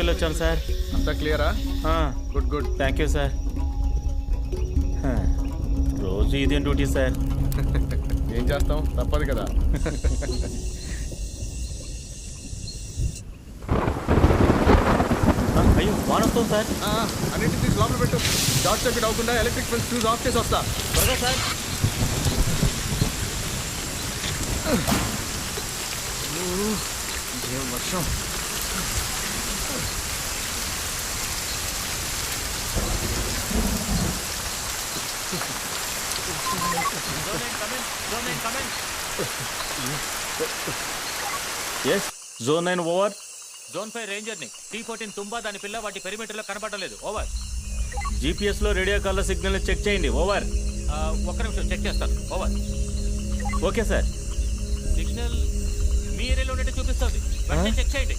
వెళ్ళొచ్చాను సార్. అంతా క్లియరా? Good good. Thank you sir. రోజు ఇదేం డ్యూటీ సార్. ఏం చేస్తాం, తప్పదు కదా. అయ్యో వాన వస్తుంది సార్. అన్నింటినీ తీసి లోపల పెట్టు. షార్ట్ సర్క్యూట్ అవ్వకుండా ఎలక్ట్రిక్ ఫెన్స్ ఫ్యూజ్ ఆఫ్ చేసి వస్తా. త్వరగా సార్. ఏం వర్షం. Yes zone 9 over. Zone 5 ranger ని T14 తుంబా దాని పిల్ల వాటి పెరిమీటర్ లో కనబడలేదు. ఓవర్. GPS లో రేడియో కాల్ సిగ్నల్ చెక్ చేయండి. ఓవర్. ఒక్క నిమిషం చెక్ చేస్తాను. ఓవర్. Okay sir. సిగ్నల్ మీ ఏరియాలో ఉన్నట్టు చూపిస్తుంది. వెంటనే చెక్ చేయండి.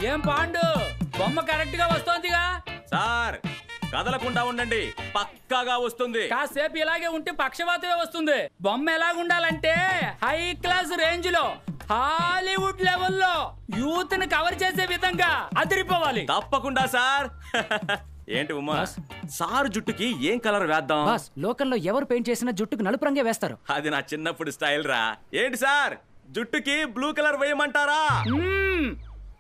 ఏం పాండు బొమ్మ కరెక్ట్ గా వస్తోందిగా సార్ కదలకుండా ఉండండి, పక్కాగా వస్తుంది. కాసేపు ఇలాగే ఉంటే పక్షవాతమే వస్తుంది. బొమ్మ ఎలాగుండాలంటే హై క్లాస్ రేంజ్ లో హాలీవుడ్ లెవెల్లో యూత్ ని కవర్ చేసే విధంగా అదిరిపోవాలి. తప్పకుండా సార్. ఏంటి ఉమా, సార్ జుట్టుకి ఏం కలర్ వేద్దాం? బాస్ లోకల్లో ఎవరు పెయింట్ చేసినా జుట్టుకు నలుపు రంగే వేస్తారు. అది నా చిన్నప్పుడు స్టైల్ రా. ఏంటి సార్ జుట్టుకి బ్లూ కలర్ వేయమంటారా?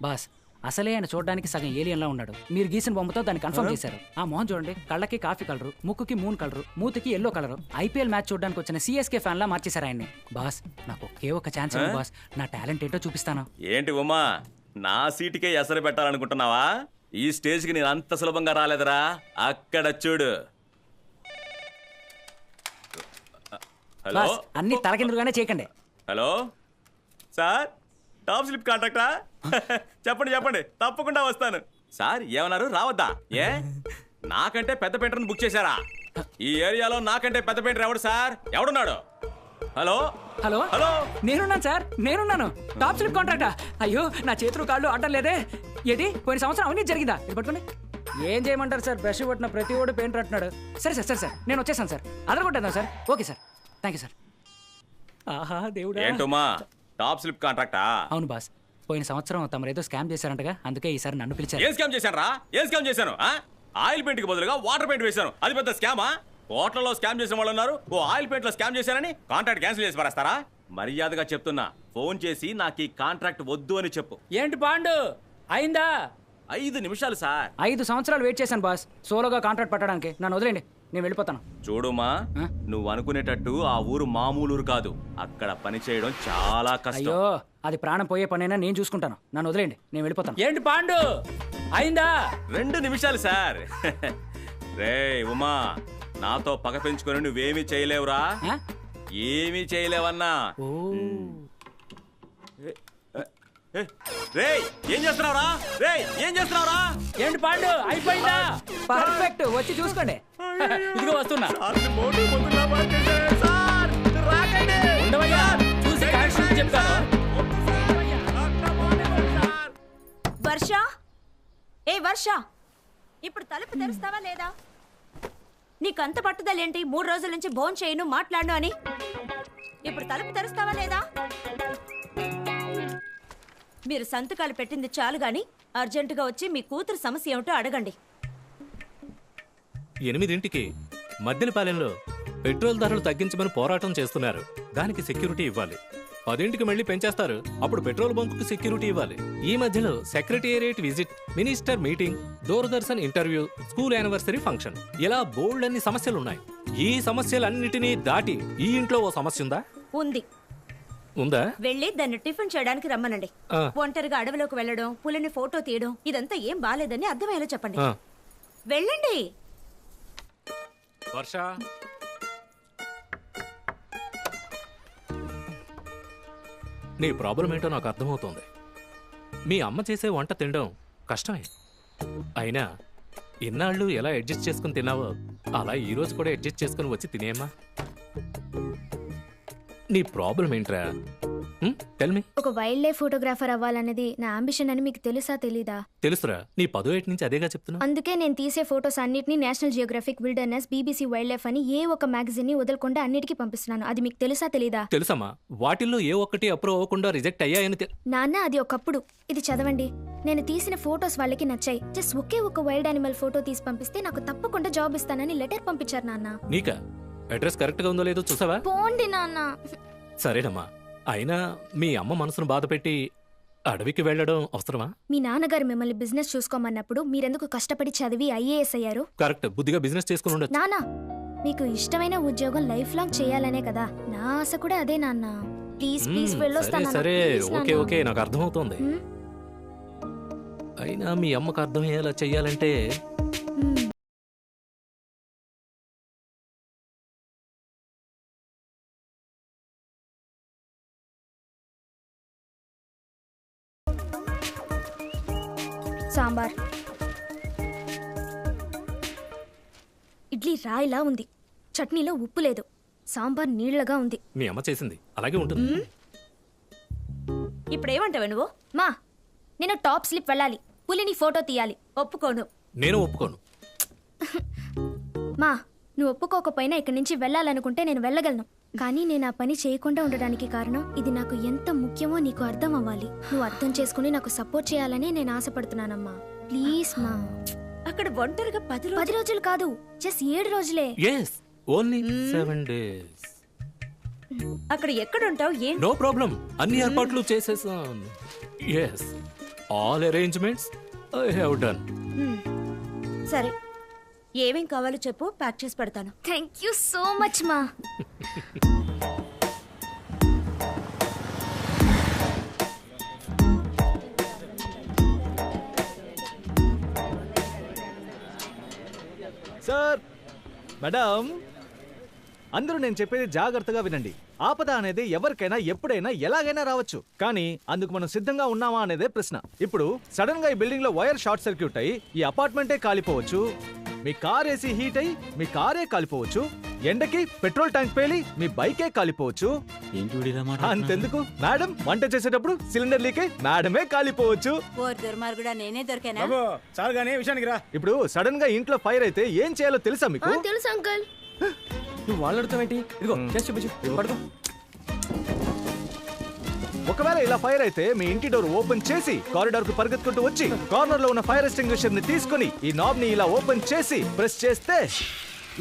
బాస్ అసలే ఆయన చూడడానికి సగం ఏలియన్ లా ఉన్నాడు. మీరు గీసిన బొమ్మతో దాన్ని కన్ఫర్మ్ చేశారు. ఆ మొహం చూడండి, కళ్ళకి కాఫీ కలరు, ముక్కుకి మూన్ కలరు, మూతికి ఎల్లో కలరు. ఐపీఎల్ మ్యాచ్ చూడడానికి వచ్చిన సిఎస్కే ఫ్యాన్ లా మార్చేశారు ఆయన్ని. బాస్ నాకు ఒకే ఒక ఛాన్స్ ఇవ్వండి బాస్, నా టాలెంట్ ఏంటో చూపిస్తాను. ఏంటి ఉమా, నా సీటుకే ఎసరు పెట్టాలనుకుంటున్నావా? ఈ స్టేజ్ కి నేను అంత సులభంగా రాలేదురా. అక్కడ చూడు. హలో బాస్ అన్ని తలకిందులుగానే చేయకండి. హలో సార్, టాప్ స్లిప్ కాంట్రాక్టా? చెప్పండి చెప్పండి, తప్పకుండా వస్తాను. సార్ ఏమన్నారు, రావద్దా? ఏ నాకంటే పెద్ద పెయింటర్ని బుక్ చేశారా? ఈ ఏరియాలో నాకంటే పెద్ద పెయింటర్ ఎవడు సార్? ఎవడున్నాడు? హలో హలో హలో, నేనున్నాను సార్, నేనున్నాను. టాప్ స్లిప్ కాంట్రాక్టా? అయ్యో నా చేతులు కాళ్ళు ఆడటం లేదే. ఏంటి పోయిన సంవత్సరం అవన్నీ జరిగిందా? ఇది పట్టుకోండి. ఏం చేయమంటారు సార్, బ్రష్ పట్టిన ప్రతి ఓడు పెయింటర్ అంటున్నాడు. సరే సార్ సరే సార్, నేను వచ్చేసాను సార్. అదరగొట్టేద్దాం sir. Okay sir, thank you sir. ఆహా దేవుడా. ఏంటమ్మా టాప్ స్లిప్ కాంట్రాక్టా? అవును బాస్, పోయిన సంవత్సరం తమరేదో స్కామ్ చేశారంటగా, అందుకే ఈసారి నన్ను పిలిచారు. ఏం స్కామ్ చేశాను రా? ఏం స్కామ్ చేశాను? ఆయిల్ పెయింట్ కి బదులుగా వాటర్ పెయింట్ వేశాను. అది పెద్ద స్కామా? హోటల్లో స్కామ్ చేసిన వాళ్ళు ఉన్నారు. ఓ ఆయిల్ పెయింట్ లో స్కామ్ చేశారని కాంట్రాక్ట్ క్యాన్సిల్ చేసి పారేస్తారా? మర్యాదగా చెప్తున్నా, ఫోన్ చేసి నాకు ఈ కాంట్రాక్ట్ వద్దు అని చెప్పు. ఏంటి పాండు అయిందా? 5 నిమిషాలు సార్. 5 సంవత్సరాలు వెయిట్ చేశాను బాస్, సోలోగా కాంట్రాక్ట్ పట్టడానికి. నన్ను వదిలేండి, నేను వెళ్ళిపోతాను. చూడుమా, నువ్వు అనుకునేటట్టు ఆ ఊరు మామూలు ఊరు కాదు. అక్కడ పని చేయడం చాలా కష్టం. అయ్యో అది ప్రాణం పోయే పనైనా నేను చూసుకుంటాను. నన్ను వదిలేండి, నేను వెళ్ళిపోతాను. ఏంటి పాండు అయిందా? 2 నిమిషాలు సార్. రే ఉమా, నాతో పగ పెంచుకొని నువ్వేమీ చేయలేవురా. ఏమీ చేయలేవన్నా. రే ఏం చేస్తున్నావురా? రే ఏం చేస్తున్నావురా? ఏంటి పాండు అయిపోయిందా? పర్ఫెక్ట్, వచ్చి చూసుకోండి. ఇదిగో వస్తున్నా. సార్ ఉండవయ్యా, చూసి కరెక్షన్ చెప్తాను. వర్ష, ఏ వర్ష, ఇప్పుడు తలుపు తెరుస్తావా లేదా? నీకంత పట్టుదలేంటి? 3 రోజుల నుంచి భోన్ చేయను మాట్లాడను అని. ఇప్పుడు తలుపు తెరుస్తావా లేదా? మీరు సంతకాలు పెట్టింది చాలు గాని అర్జెంటుగా వచ్చి మీ కూతురు సమస్య ఏమిటో అడగండి. 8ంటికి మద్దెలపాలెంలో పెట్రోల్ ధరలు తగ్గించమని పోరాటం చేస్తున్నారు. దానికి సెక్యూరిటీ ఇవ్వాలి. 10ంటికి మళ్ళీ పెంచేస్తారు. అప్పుడు పెట్రోల్ బంకుకు సెక్యూరిటీ ఇవ్వాలి. ఈ మధ్యలో secretariat visit, minister meeting, Doordarshan interview, school anniversary function, ఇలా బోల్డ్ అన్ని సమస్యలున్నాయి. ఈ సమస్యలన్నిటినీ దాటి ఈ ఇంట్లో ఓ సమస్య ఉందా? ఉంది. ఉందా? వెళ్ళి దాన్ని టిఫిన్ చేయడానికి రమ్మనండి. ఆ. ఒంటరిగా అడవిలోకి వెళ్ళడం, పులిని ఫోటో తీయడం ఇదంతా ఏం బాలేదని అర్థమయ్యేలా చెప్పండి. ఆ. వెళ్ళండి. వర్ష, నీ ప్రాబ్లం ఏంటో నాకు అర్థమవుతోంది. మీ అమ్మ చేసే వంట తినడం కష్టమే. అయినా ఇన్నాళ్ళు ఎలా అడ్జస్ట్ చేసుకుని తిన్నావో అలా ఈ రోజు కూడా అడ్జస్ట్ చేసుకుని వచ్చి తినేమ్మా. నీ ప్రాబ్లం ఏంట్రా? Tell me. ఒక వైల్డ్ లైఫ్ ఫోటోగ్రాఫర్ అవ్వాలనేది నా అంబిషన్ అని మీకు తెలుసా తెలీదా? తెలుసురా, నీ 10వ ఏటి నుంచి అదేగా చెప్తున్నా. అందుకే నేను తీసే ఫోటోస్ అన్నిటిని national geographic, wilderness, BBC wild life అని ఏ ఒక్క మ్యాగజైన్ ని వదలకుండా అన్నిటికీ పంపిస్తున్నాను. అది మీకు తెలుసా తెలీదా? తెలుసమ్మా, వాటిల్లో ఏ ఒక్కటి అప్రూవ్ అవ్వకుండా రిజెక్ట్ అయ్యాయని నాన్న, అది ఒకప్పుడు. ఇది చదవండి. నేను తీసిన ఫోటోస్ వాళ్ళకి నచ్చాయి. జస్ట్ ఒకే ఒక వైల్డ్ యానిమల్ ఫోటో తీసి పంపిస్తే నాకు తప్పకుండా జాబ్ ఇస్తానని లెటర్ పంపించారు నాన్న. నీకా? అడ్రస్ కరెక్ట్ గా ఉందో లేదో చూసావా? పోండి నాన్న. సరేనమ్మా, అయినా మీ అమ్మ మనసును బాధ పెట్టి అడవికి వెళ్ళడం అవసరమా? మీ నాన్నగారు మిమ్మల్ని బిజినెస్ చూసుకోమన్నప్పుడు మీరెందుకు కష్టపడి చదివి IAS అయ్యారు? కరెక్ట్, బుద్ధిగా బిజినెస్ చేసుకుని ఉండొచ్చు. నానా, మీకు ఇష్టమైన ఉద్యోగం లైఫ్ లాంగ్ చేయాలనే కదా. నా ఆశ కూడా అదే నాన్న. ప్లీజ్ ప్లీజ్ సరే వెళ్ళొస్తాను. సరే, ఓకే ఓకే, నాకు అర్థమవుతోంది. అయినా మీ అమ్మకు అర్థమయ్యేలా చెయ్యాలంటే సాంబార్. ఇడ్లీ రాయిలా ఉంది. చట్నీలో ఉప్పు లేదు. సాంబార్ నీళ్లగా ఉంది. మీ అమ్మ చేసింది అలాగే ఉంటుంది. ఇప్పుడు ఏమంటావు నువ్వు? మా, నేను టాప్ స్లిప్ వెళ్ళాలి. పులిని ఫోటో తీయాలి. ఒప్పుకోను. నేను ఒప్పుకోను. మా, నువ్వు ఒప్పుకోకపోయినా ఇక్కడి నుంచి వెళ్ళాలనుకుంటే నేను వెళ్ళగలను. కానీ నేను ఆ పని చేయకుండా ఉండడానికి కారణం ఇది నాకు ఎంత ముఖ్యమో నీకు అర్థం అవ్వాలి. నువ్వు అర్థం చేసుకుని నాకు సపోర్ట్ చేయాలని నేను ఆశపడుతున్నానమ్మా. ప్లీజ్ మా. అక్కడ ఒంటరిగా 10 రోజులు కాదు, జస్ట్ 7 రోజులే. yes only 7 days. అక్కడ ఎక్కడుంటావు? నో ప్రాబ్లం, అన్ని ఏర్పాట్లు చేసేసాను. yes all arrangements I have done. సరే, ఏమేం కావాలో చెప్పు, ప్యాక్ చేసి పెడతాను. థ్యాంక్ యూ సో మచ్ మా. సార్, మేడం, అందరూ నేను చెప్పేది జాగ్రత్తగా వినండి. ఆపద అనేది ఎవరికైనా ఎప్పుడైనా ఎలాగైనా రావచ్చు. కానీ అందుకు మనం సిద్ధంగా ఉన్నామా అనేదే ప్రశ్న. ఇప్పుడు సడన్ గా ఈ బిల్డింగ్ లో వైర్ షార్ట్ సర్క్యూట్ అయ్యి ఈ అపార్ట్మెంటే కాలిపోవచ్చు. మీ కార్ ఏసీ హీట్ అయ్యి మీ కారే కాలిపోవచ్చు. ఎండకి పెట్రోల్ ట్యాంక్ పేలి మీ బైకే కాలిపోవచ్చు. అంతెందుకు మేడం, వంట చేసేటప్పుడు సిలిండర్ లీక్ అయి మేడమే కాలిపోవచ్చు. నేనే దొరికానా? చాలు గానీ విషయానికి రా. ఇప్పుడు సడన్ గా ఇంట్లో ఫైర్ అయితే ఏం చేయాలో తెలుసా మీకు? తెలుసు అంకుల్. నువ్వు వాళ్ళు అడుగుతావేంటి? ఇదిగో పడుకో. ఒకవేళ ఇలా ఫైర్ అయితే మీ ఇంటి డోర్ ఓపెన్ చేసి కారిడార్ కు పరిగెత్తుకుంటూ వచ్చి కార్నర్ లో ఉన్న ఫైర్ ఎక్స్టింగ్విషర్ ని తీసుకొని ఈ నాబ్ ని ఇలా ఓపెన్ చేసి ప్రెస్ చేస్తే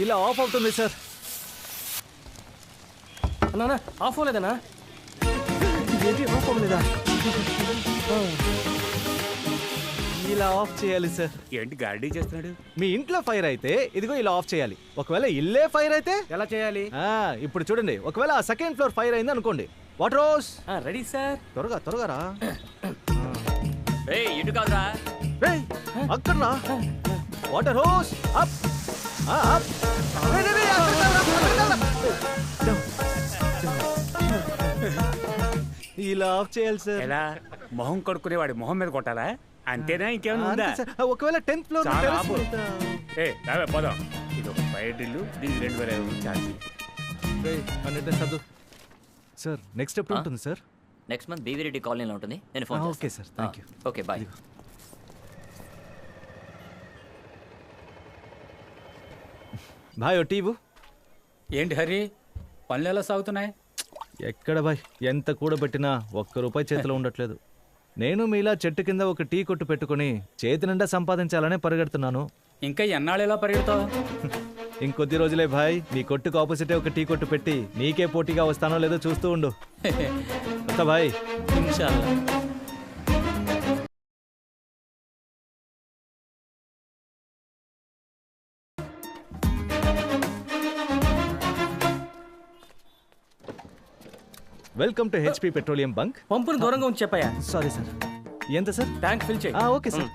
ఇలా ఆఫ్ అవుతుంది సార్. ఆఫ్ అవ్వలేదనా? ఆఫ్ అవ్వలేదా? ఇలా ఆఫ్ చేయాలి సార్. ఏంటి గాడి చేస్తున్నాడు? మీ ఇంట్లో ఫైర్ అయితే ఇదిగో ఇలా ఆఫ్ చేయాలి. ఒకవేళ ఇల్లే ఫైర్ అయితే ఎలా చేయాలి? ఇప్పుడు చూడండి, ఒకవేళ ఆ సెకండ్ ఫ్లోర్ ఫైర్ అయింది అనుకోండి. Water hose ready sir. త్వరగా రా. ఇటు కాదురా, అక్కడ రా. Water hose up up. ఇలా ఆఫ్ చేయాలి సార్. ఎలా? మొహం కొడుకునేవాడి మొహం మీద కొట్టాలా? అంతేనా? ఇంకేమైనా ఉందా? ఒకవేళ 10th ఫ్లోర్ పోదాం. ఇది ఒక ఫైర్ డ్రిల్, దీనికి 2000 ఛార్జ్. సార్ నెక్స్ట్ ఎప్పుడు ఉంటుంది sir? Next month BV Reddy కాలనీలో ఉంటుంది. నేను ఫోన్ చేస్తాను. Okay sir, thank you. Okay, bye. Bye. టీవు ఏంటి హరి, పనులు ఎలా సాగుతున్నాయి? ఎక్కడ బాయ్, ఎంత కూడబెట్టినా ₹1 చేతిలో ఉండట్లేదు. నేను మీలా చెట్టు కింద ఒక టీ కొట్టు పెట్టుకుని చేతి నిండా సంపాదించాలనే పరిగెడుతున్నాను. ఇంకా ఎన్నాళ్ళు ఎలా పరిగెడతావు? ఇంకొద్ది రోజులే భాయ్, నీ కొట్టుకు ఆపోజిటే ఒక టీ కొట్టు పెట్టి నీకే పోటీగా వస్తానో లేదో చూస్తూ ఉండు. వస్తా భాయ్. ఇన్షాల్లా. Welcome to HP petroleum bunk. పంపును దూరంగా ఉంచి చెప్పాయా. Sorry sir. ఎంత సార్? ట్యాంక్ ఫిల్ చేయి. Okay sir.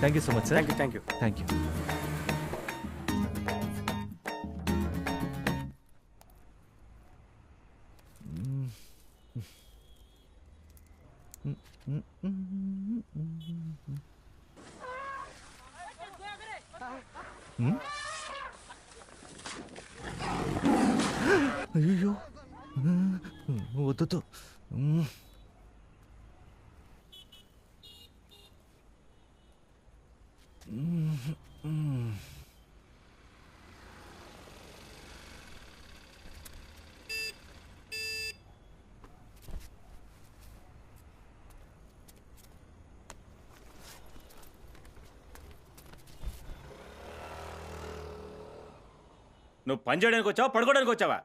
Thank you so much sir. Thank you. Thank you. అయ్యో వద్దు. నువ్వు పని చేయడానికి వచ్చావా పడుకోవడానికి వచ్చావా?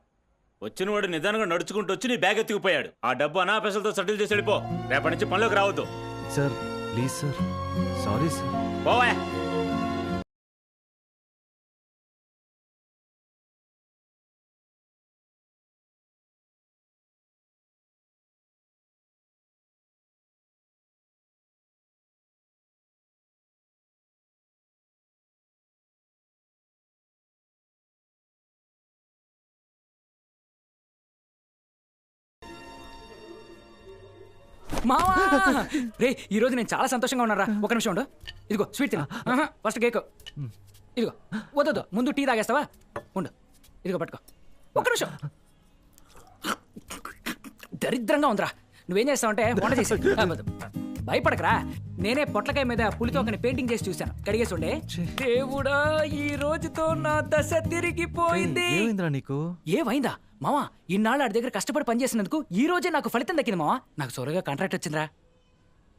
వచ్చిన వాడు నిదానంగా నడుచుకుంటూ వచ్చి నీ బ్యాగ్ ఎత్తుకుపోయాడు. ఆ డబ్బు అనాపేసలతో సెటిల్ చేసి వెళ్ళిపో. రేపటి నుంచి పనిలోకి రావద్దు. Sir please sir. Sorry sir. పోవా. మావా రే, ఈ రోజు నేను చాలా సంతోషంగా ఉన్నారా. ఒక నిమిషం ఉండు. ఇదిగో స్వీట్ తిను. First cake. ఇదిగో వద్దు, ముందు టీ తాగేస్తావా? ఉండు, ఇదిగో పట్టుకో. ఒక్క నిమిషం. దరిద్రంగా ఉందిరా. నువ్వేం చేస్తావంటే వంట చేసి భయపడకరా. నేనే పొట్లకాయ మీద పులితో ఒక పెయింటింగ్ చేసి చూశాను. కడిగేసి ఉండే. దేవుడా, ఈ రోజుతో నా దశ తిరిగిపోయింది. నీకు ఏమైందా మావా? ఇన్నాళ్ళు ఆడి దగ్గర కష్టపడి పనిచేసినందుకు ఈ రోజే నాకు ఫలితం దక్కింది మావా. నాకు సొరగా కాంట్రాక్ట్ వచ్చిందిరా.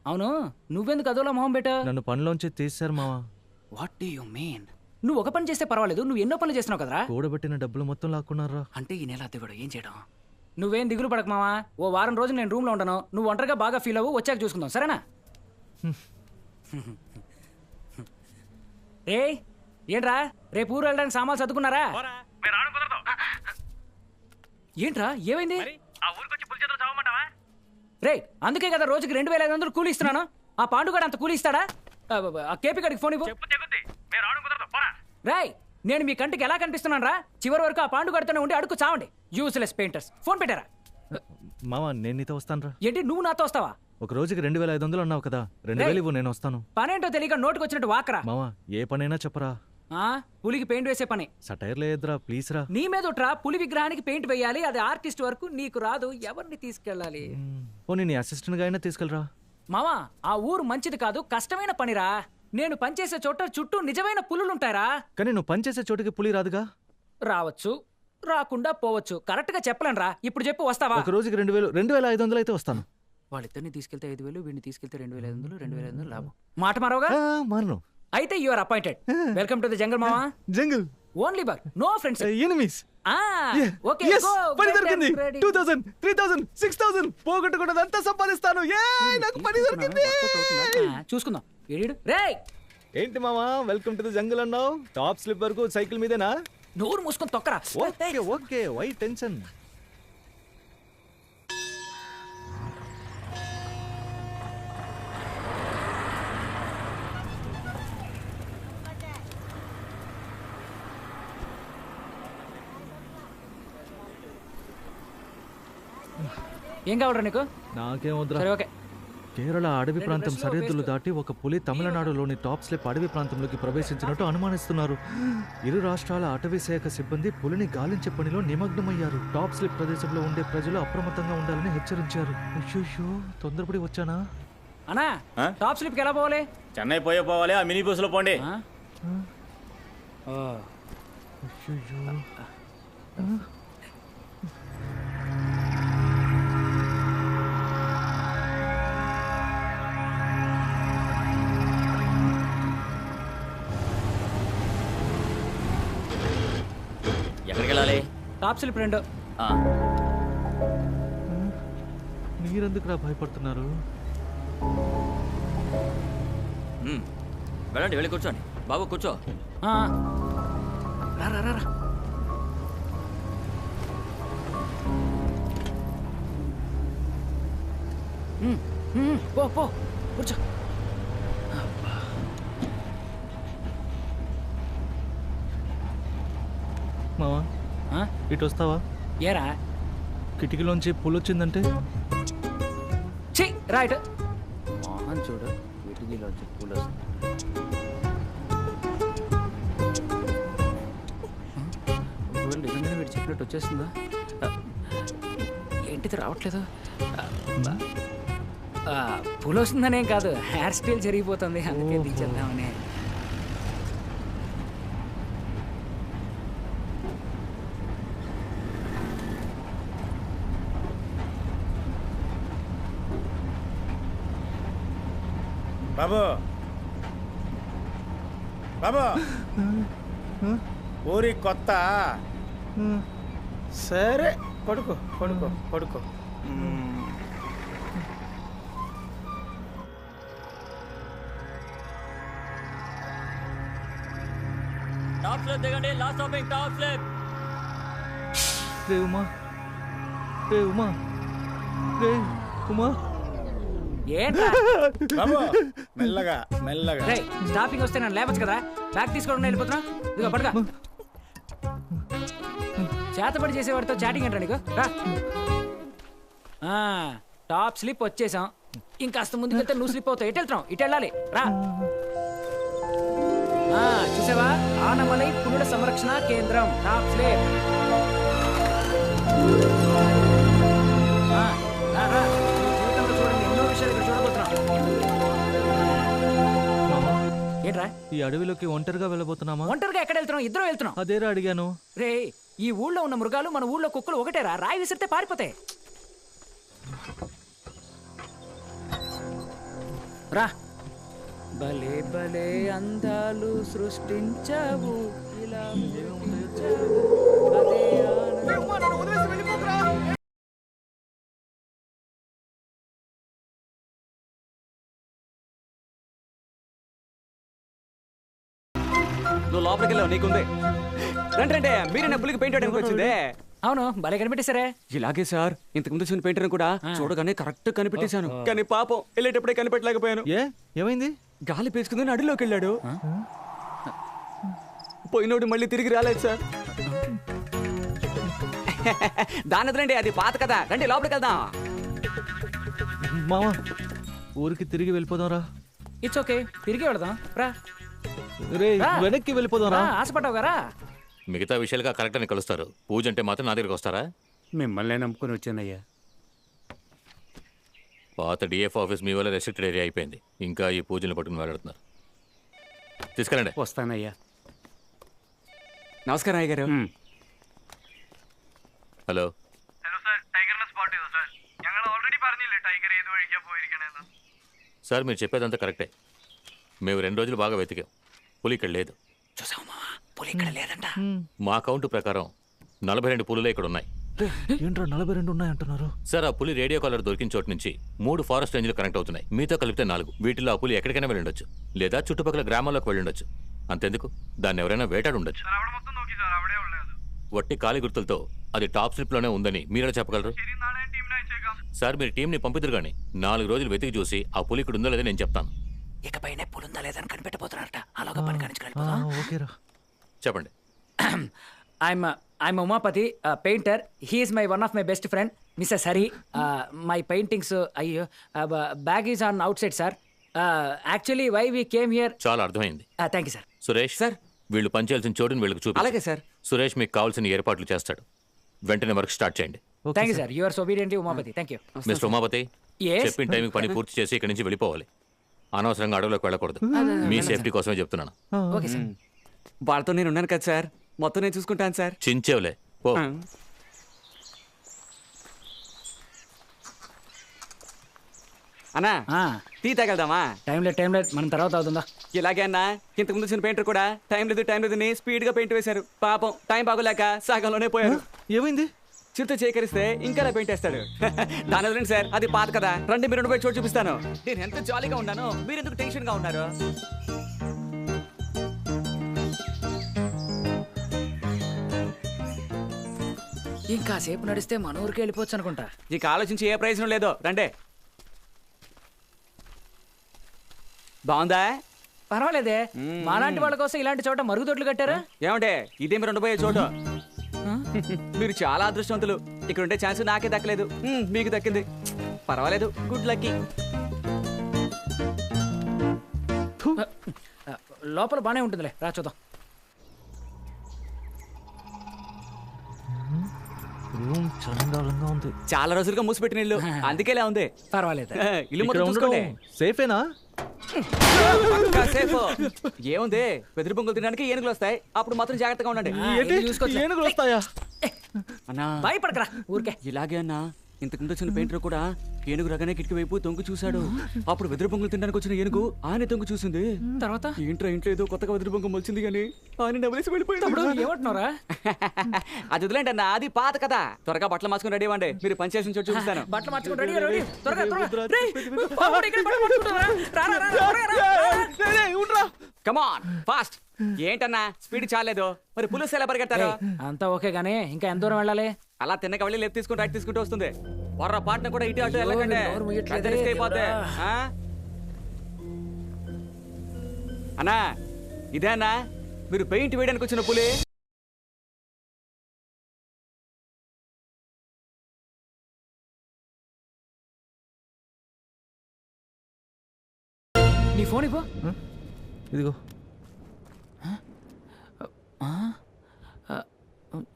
అవును, నువ్వెందుకు అదోలా మొహం బేట? నన్ను పనిలోంచి తీశారు మావా. What do you mean? నువ్వు ఒక పని చేస్తే పర్వాలేదు, నువ్వు ఎన్నో పనులు చేస్తున్నావు కదరా. కూడబెట్టిన డబ్బులు మొత్తం లాక్కున్నారా? అంటే ఈ నెల దిగుడు ఏం చేయడం? నువ్వేం దిగులు పడక మావా. ఓ వారం రోజులు నేను రూమ్ లో ఉంటాను. నువ్వు ఒంటరిగా బాగా ఫీల్ అవ్వు. వచ్చాక చూసుకుందాం, సరేనా? రే ఏంట్రా, రేపు ఊరు వెళ్ళడానికి సామాన్లు సర్దుకున్నారా? ఏంట్రా ఏమైంది? రే అందుకే కదా రోజుకి 2500 కూలి ఇస్తున్నాను. ఆ పాండుగాడు అంత కూలి ఇస్తాడా? ఆ కేపీ గడికి ఫోన్ ఇవ్వు. రేయ్, నేను మీ కంటికి ఎలా కనిపిస్తున్నాను రా? చివరి వరకు ఆ పాండుగాడితోనే ఉండి అడుగు చావండి. Useless painters. ఫోన్ పెట్టారా? మావా నేను నీతో వస్తాను రా. ఏంటి నువ్వు నాతో వస్తావా? ఒక రోజుకి 2500 అన్నావు కదా, 2000 ఇవ్వు, నేను వస్తాను. పనేంటో తెలియక నోటుకు వచ్చినట్టు వాకరా. మావా ఏ పనైనా చెప్పరా. పులికి పెయింట్ వేసే పని. సటైర్ లేదురా, ప్లీజ్ రా. నీ మీద ఉట్రా. పులి విగ్రహానికి పెయింట్ వేయాలి, అది ఆర్టిస్ట్ వరకు. నీకు రాదు, ఎవరిని తీసుకెళ్ళాలి? పోనీ నీ అసిస్టెంట్ గా అయినా తీసుకెళ్ళరా. మావా ఆ ఊరు మంచిది కాదు, కష్టమైన పనిరా. నేను పనిచేసే చోట చుట్టూ నిజమైన పులులుంటారా. కానీ నువ్వు పనిచేసే చోటుకి పులి రాదుగా. రావచ్చు, రాకుండా పోవచ్చు. కరెక్ట్ గా చెప్పలేను రా. ఇప్పుడు చెప్పు, వస్తావా? ఒక రోజుకి 2500 అయితే వస్తాను. వాళ్ళిద్దరిని తీసుకెళ్తే 5000, వీడిని తీసుకెళ్తే 2500, 2500 లాభం. మాట మరోగా మారను. అయితే you are appointed. Welcome to the jungle మావా. Jungle only work, no friends, enemies. Okay yes, పని దొరికింది. 2000, 3000, 6000 పోగొట్టుకున్నదంతా సంపాదిస్తాను. నాకు పని దొరికింది. చూసుకుందాం. రేయ్ ఏంటి మామా వెల్కమ్ టు ది జంగల్ అన్నావు? టాప్ స్లిప్ వరకు సైకిల్ మీదేనా? నోరు మూసుకొని తొక్కరా. Okay okay, why tension? ఏం కావాలరా నీకు? నాకేం వద్దురా. సరే ఓకే. కేరళ అడవి ప్రాంతం సరిహద్దులు దాటి ఒక పులి తమిళనాడులోని టాప్ స్లిప్ అడవి ప్రాంతంలోకి ప్రవేశించినట్టు అనుమానిస్తున్నారు. ఇరు రాష్ట్రాల అటవీ శాఖ సిబ్బంది పులిని గాలించే పనిలో నిమగ్నమయ్యారు. టాప్ స్లిప్ ప్రదేశంలో ఉండే ప్రజలు అప్రమత్తంగా ఉండాలని హెచ్చరించారు. అయ్యో తొందరపడి వచ్చానా? అన్నా టాప్ స్లిప్కి ఎలా పోవాలి? చెన్నై పోవాలి, ఆ మినీ బస్సులో పోండి. ఎక్కడికి వెళ్ళాలి? Top slip 2. ఆ, మీరెందుకురా భయపడుతున్నారు? వెళ్ళండి, వెళ్ళి కూర్చోండి. బాబు కూర్చో. ఆ. రా రా రా రా. పో పో కూర్చో. మావా ఆ? ఇటు వస్తావా? ఏరా కిటికీలోంచి పూలు వచ్చిందంటే ఛీ రైట్ మోహన్ చూడు వీటిలో పూలు వస్తుంది. ఒకవేళ నిజంగానే వీడు చెప్పినట్టు వచ్చేస్తుందా? ఏంటిది రావట్లేదు? పూలు వస్తుందనేం కాదు, హెయిర్ స్టైల్ జరిగిపోతుంది, అందుకే తీసేద్దామని. బాబు బాబు ఊరి కొత్త. సరే పడుకో పడుకో పడుకో. టాప్ స్లిప్ దిగండి. Last stopping Top Slip. రే ఉమా, రే ఉమా, రే ఉమా. ఏంట్రా బాబు మెల్లగా మెల్లగా. రేయ్ స్టాపింగ్ వస్తే నన్ను లేవచ్చు కదా, బ్యాగ్ తీసుకోవడం వెళ్ళిపోతున్నా. ఇదిగో పడక. చేతబడి చేసేవాడితో చాటింగ్ ఏంటా నీకు? రా. టాప్ స్లిప్ వచ్చేసాం, ఇంకాస్త ముందుకు వెళ్తే నువ్వు స్లిప్ అవుతావు. ఎటు వెళ్తున్నావు? ఇటు వెళ్ళాలి. రా. చూసావా, ఆనమలై పులుల సంరక్షణ కేంద్రం టాప్ స్లిప్. చూడండి, ఎన్నో విషయాలు ఇక్కడ చూడబోతున్నాం. ఏంట్రా ఈ అడవిలోకి ఒంటరిగా వెళ్ళబోతున్నామా? ఒంటరిగా ఎక్కడ వెళ్తున్నాం? ఇద్దరు వెళ్తున్నాం. అదేరా అడిగాను. రే ఈ ఊళ్ళో ఉన్న మృగాలు మన ఊళ్ళో కుక్కలు ఒకటేరా, రాయి విసిరితే పారిపోతాయి. రా. భలే భలే అందాలు సృష్టించావు, ఇలా సృష్టించావు, అదే ఆనందం. నువ్వు లోపలికి వెళ్ళావు, నీకుంది. రండి మీరే నా పులికి పెయింట్ వేయడానికి వచ్చిందే. అవును, భలే కనిపెట్టేశారే. ఇలాగే సార్, ఇంతకు ముందు చూసిన పెయింటర్ కూడా చూడగానే కరెక్ట్ కనిపెట్టేశాను. కానీ పాపం వెళ్ళేటప్పుడే కనిపెట్టలేకపోయాను. ఏమైంది? గాలి పీల్చుకుందని అడవిలోకి వెళ్ళాడు. పోయినోడు మళ్ళీ తిరిగి రాలేదు సార్. దాని రండి, అది పాత కదా. రండి లోపలికి వెళ్దాం. మావా ఊరికి తిరిగి వెళ్ళిపోదాం రా. ఇట్స్ ఓకే, తిరిగి వెళదాం. రా. రే వెనక్కి వెళ్ళిపోదాం రా. ఆశపడ్డావు కదా. మిగతా విషయాలుగా కరెక్ట్ అని కలుస్తారు. పూజ అంటే మాత్రం నా దగ్గరికి వస్తారా? మిమ్మల్ని నమ్ముకుని వచ్చానయ్యా. పాత డిఎఫ్ ఆఫీస్ మీ వల్ల రెస్ట్రిక్టెడ్ ఏరియా అయిపోయింది. ఇంకా ఈ పూజలు పట్టుకుని వెళ్ళడుతున్నారు. తీసుకెళ్ళండి. వస్తానయ్యా. నమస్కారం అయ్య గారు. ഹലോ ഹലോ സാർ ടൈഗറിനെ സ്പോട്ട് ചെയ്തോ സാർ? ഞങ്ങൾ ഓൾറെഡി പറഞ്ഞില്ലേ ടൈഗർ ഏത് വഴിക്കാ പോയിരിക്കണേന്ന്. సార్ మీరు చెప్పేదంతా కరెక్టే. మేము 2 రోజులు బాగా వెతికాం. పులి ఇక్కడ లేదు. చూసావా, పులి ఇక్కడ లేదంట. మా కౌంట్ ప్రకారం 42 పులులే ఇక్కడ ఉన్నాయి. ఏంట్రా 42 ఉన్నాయంటున్నారు? సార్ ఆ పులి రేడియో కాలర్ దొరికిన చోటు నుంచి 3 ఫారెస్ట్ రేంజ్లు కనెక్ట్ అవుతున్నాయి. మీతో కలిపితే 4. వీటిలో ఆ పులి ఎక్కడికైనా వెళ్ళుండొచ్చు, లేదా చుట్టుపక్కల గ్రామాల్లోకి వెళ్ళుండొచ్చు. అంతెందుకు, దాన్ని ఎవరైనా వేటాడు ఉండొచ్చు. സാർ അവിടെ മൊത്തം നോക്കി സാർ, അവിടെ ഉള്ളത്. వట్టి కాలి గుర్తులతో అది టాప్ స్లిప్ లోనే ఉందని మీరే చెప్పగలరు? ശരി, നാളെ ഞാൻ ടീമിനെ അയച്ചേക്കാം. సార్ మీరు టీంని పంపిద్దరు కానీ 4 రోజులు వెతికి చూసి ఆ పులి ఇక్కడ ఉందో లేదో నేను చెప్తాను. ఇకపైనే పులుందా లేదని కనిపెట్టబోతున్నారట. అలాగా పని కానిచ్చుకెళ్ళిపోదాం. ఓకేరా, చెప్పండి. I'm Umapati, painter. He is one of my best friend, Mrs. Hari. My paintings, bag is on outside, sir. Actually, why we came here? చాలా అర్థమైంది. Thank you, sir. Suresh sir. వీళ్ళు పనిచేయాల్సిన చోటుని వీళ్ళకి చూపి. అలాగే సార్. సురేష్ మీకు కావాల్సిన ఏర్పాట్లు చేస్తాడు. వెంటనే వర్క్ స్టార్ట్ చేయండి. Thank you, sir. You are so obedient, Umapati. Thank you. Mister Umapathi, Yes. చెప్పిన టైంకి పని పూర్తి చేసి ఇక్కడి నుంచి వెళ్ళిపోవాలి. అనవసరంగా అడవులోకి వెళ్ళకూడదు. మీ సేఫ్టీ కోసమే చెప్తున్నాను. Okay, sir. వాళ్ళతో నేను ఉన్నాను కదా సార్, మొత్తం నేను చూసుకుంటాను సార్. చించేవులే పో. అన్నా టీ తాగెళ్దామా? టైం లేదు మనం తర్వాత అవుతుందా? ఇలాగే అన్నా, ఇంతకు ముందు వచ్చిన పెయింటర్ కూడా టైం లేదని స్పీడ్ గా పెయింట్ వేశారు. పాపం టైం బాగోలేక సగంలోనే పోయారు. ఏమైంది? చిరుత చేకరిస్తే ఇంకా పెయింట్ వేస్తాడు. దాని వదిలేండి సార్, అది పాత కదా. రండి మీరు పోయి చోటు చూపిస్తాను. నేను ఎంత జాలీగా ఉన్నాను, మీరు ఎందుకు టెన్షన్ గా ఉన్నారు? ఇంకా సేపు నడిస్తే మన ఊరికి వెళ్ళిపోవచ్చు అనుకుంటా. నీకు ఆలోచించి ఏ ప్రయోజనం లేదో. రండే. బాగుందా? పర్వాలేదే, మాలాంటి వాళ్ళ కోసం ఇలాంటి చోట మరుగుదొడ్లు కట్టారా? ఏమంటే ఇదే మీరు ఉండబోయే చోటు. మీరు చాలా అదృష్టవంతులు. ఇక్కడ ఉండే ఛాన్స్ నాకే దక్కలేదు, మీకు దక్కింది. పర్వాలేదు, గుడ్ లక్కీ. లోపల బానే ఉంటుందిలే, రా చూద్దాం. రూమ్ చండాలంగా ఉంది. చాలా రోజులుగా మూసిపెట్టిన ఇల్లు, అందుకేలా ఉంది. పర్వాలేదు, ఇల్లు మొత్తం చూసుకోండి. సేఫేనా? సేఫ్ ఏముంది, వెదురు బొంగులు తినడానికి ఏనుగులు వస్తాయి, అప్పుడు మాత్రం జాగ్రత్తగా ఉండండి. ఏనుగులు వస్తాయా? అన్నా భయపడకరా ఊరికే. ఇలాగే అన్నా, ఇంతకుముందు వచ్చిన పెయింటర్ కూడా ఏనుగు రగానే కిటికీ వైపు తొంగి చూశాడు. అప్పుడు వెదురు బొంగులు తినడానికి వచ్చిన ఏనుగు ఆయన తొంగి చూసింది. తర్వాత ఇంట్లో ఏదో కొత్తగా వెదురు బొంగు మొలిచింది కానీ ఆయన నవ్వులేసి వెళ్ళిపోయాడు. ఏమంటున్నారా? అది వదిలేండి అన్న, అది పాత కదా. త్వరగా బట్టలు మార్చుకుని రెడీ అవ్వండి, మీరు పని చేసిన చోటు చూపిస్తాను. బట్టలు మార్చుకుని రెడీ కమాన్ ఫాస్ట్. ఏంటన్నా స్పీడ్ చాలేదు, మరి పులుసు ఎలా పరిగెత్తారు? అంతా ఓకే గానీ ఇంకా ఎంత దూరం వెళ్ళాలి? అలా తిన్నక వెళ్ళి లెఫ్ట్ తీసుకుని రైట్ తీసుకుంటూ వస్తుంది. వర్ర పాటన కూడా ఇటు అటు వెళ్ళకండి, అయిపోతే. అన్నా ఇదే అన్నా మీరు పెయింట్ వేయడానికి వచ్చిన పులి? నీ ఫోన్ ఇవ్వు. ఇదిగో.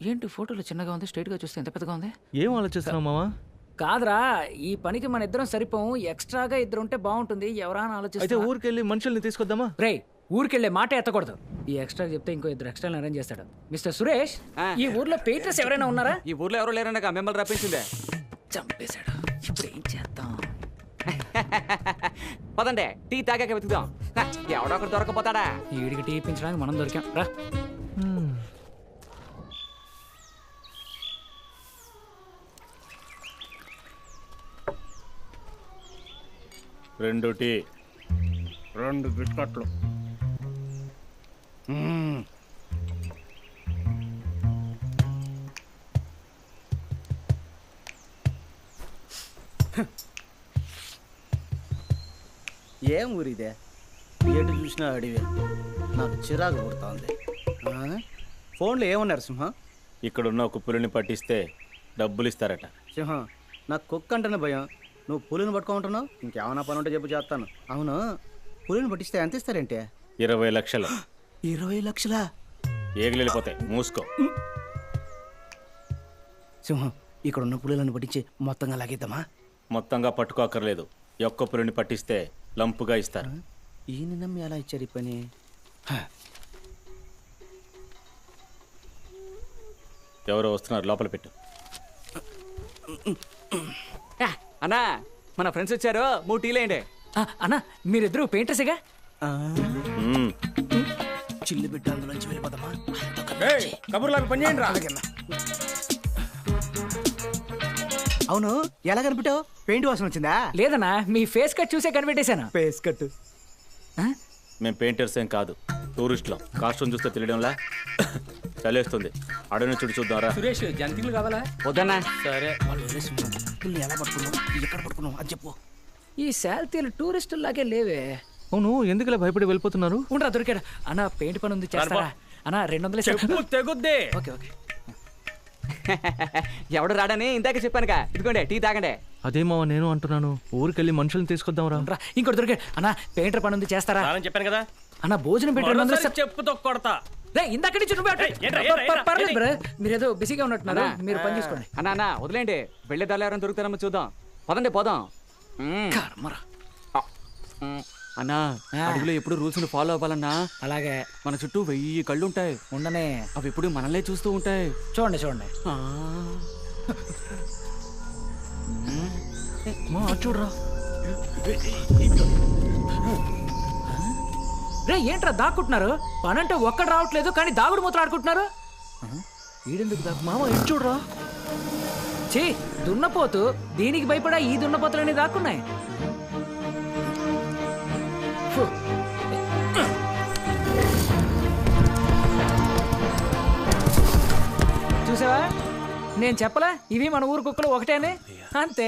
ఏంటి ఫోటోలో చిన్నగా ఉంది, స్ట్రైట్ గా చూస్తే ఎంత పెద్దగా ఉంది? ఏం ఆలోచిస్తున్నావు మామా? కాదురా, ఈ పనికి మన ఇద్దరం సరిపోము, ఎక్స్ట్రాగా ఇద్దరు ఉంటే బాగుంటుంది. ఎవరా అని అయితే ఆలోచిస్తే ఊరికెళ్ళి మనుషుల్ని తీసుకొద్దామా? రే, ఊరికెళ్ళే మాట ఎత్తకూడదు. ఈ ఎక్స్ట్రా చెప్తే ఇంకో ఇద్దరు ఎక్స్ట్రా అరేంజ్ చేస్తాడు. మిస్టర్ సురేష్, ఈ ఊర్లో పెయింటర్స్ ఎవరైనా ఉన్నారా? ఈ ఊర్లో ఎవరో లేరనగా మిమ్మల్ని రప్పించిందే. చంపేశాడు. ఇప్పుడు ఏం చేద్దాం? పదండి టీ తాగాక వెతుకుదాం. ఎవడో ఒకటి దొరకపోతాడా? వీడికి టీ ఇప్పించడానికి మనం దొరికాం. రా. రెండు టీ, 2 బిస్కట్లు. ఏం ఊరిదే? ఎటు చూసినా అడివే. నాకు చిరాకు పుడుతోంది. ఫోన్లో ఏమన్నారు సింహం? ఇక్కడున్న ఒక పులిని పట్టిస్తే డబ్బులు ఇస్తారట. సింహం, నాకు కుక్క అంటేనే భయం. నువ్వు పులిని పట్టుకుంటున్నావు? ఇంకేమైనా పని ఉంటే చెప్పు, చేస్తాను. అవును, పులిని పట్టిస్తే ఎంత ఇస్తారంటే? 20 లక్షలు. 20 లక్షలా? ఏగులు వెళ్ళిపోతాయి, మూసుకో. సింహం, ఇక్కడ ఉన్న పులులను పట్టించి మొత్తంగా లాగేద్దామా? మొత్తంగా పట్టుకోక్కర్లేదు, ఒక్క పులిని పట్టిస్తే లంపుగా ఇస్తారు. ఈయన నమ్మి ఎలా ఇచ్చారు ఈ పని? ఎవరో వస్తున్నారు, లోపల పెట్టు. అన్నా మన ఫ్రెండ్స్ వచ్చారు, 3 టీలేండి. అన్నా మీరిద్దరు పెయింటర్సేగా? చిల్లు బిడ్డ అందులోంచి వెళ్ళిపోదామా? కబుర్లాగా పని చేయండి రా. అవును, ఎలా కనిపెట్టావు? పెయింట్ వాసన వచ్చిందా? లేదన్నా, మీ ఫేస్ కట్ చూసే కనిపెట్టేశాను. Face cut? మేము పెయింటర్స్ ఏం కాదు, టూరిస్టులం. కాస్ట్యూమ్ చూస్తే తెలియడంలా చలేస్తుంది. అడవిని చుట్టూ చూద్దాంరా. సురేష్, జంతికలు కావాలా? వద్దన్నా. సరే. ఎలా పట్టుకున్నావు, ఎక్కడ పట్టుకున్నావు అది చెప్పు. ఈ శాల్తీలు టూరిస్టులాగే లేవే. అవును, ఎందుకులా భయపడి వెళ్ళిపోతున్నారు? ఉండరా, దొరికాడు. అన్నా పెయింట్ పని ఉంది, చేస్తారా? అన్నా 200 తెగుద్ది. Okay okay. ఎవడు రాడని ఇందాక చెప్పానుగా. ఇదిగోండి టీ తాగండి. అదేమో నేను అంటున్నాను, ఊరికెళ్ళి మనుషుల్ని తీసుకొద్దాం రా. ఇంకోటి దొరికాడు. అన్నా పెయింటర్ పని ఉంది, చేస్తారా? చెప్పాను కదా. అన్నా భోజనం పెట్టారు, చెప్పుతో కొడతా. ఇందాక నుంచి పర్లేదు బ్రో, మీరేదో బిజీగా ఉన్నట్టున్నారా, మీరు పని చేసుకోండి. అన్నా వదిలేండి, వెళ్ళే దారిలో ఎవరైనా దొరుకుతారమ్మా చూద్దాం. పదండి పోదాం. అన్నా అడుగులో ఎప్పుడు రూల్స్ ఫాలో అవ్వాలన్నా. అలాగే. మన చుట్టూ 1000 కళ్ళు ఉంటాయి. ఉండనే, అవి ఎప్పుడు మనల్నే చూస్తూ ఉంటాయి. చూడండి చూడండి. చూడరా. రే ఏంట్రా దాక్కుంటున్నారు? పనంటే ఒక్కడు రావట్లేదు కానీ దాగుడు మూతలు ఆడుకుంటున్నారు. ఈడెందుకు దాకా మామ ఇటు చూడరా. చీ దున్నపోతు, దీనికి భయపడా ఈ దున్నపోతులన్నీ దాక్కున్నాయి. చూసావా, నేను చెప్పలా ఇవి మన ఊరు కుక్కలు ఒకటేనే. అంతే.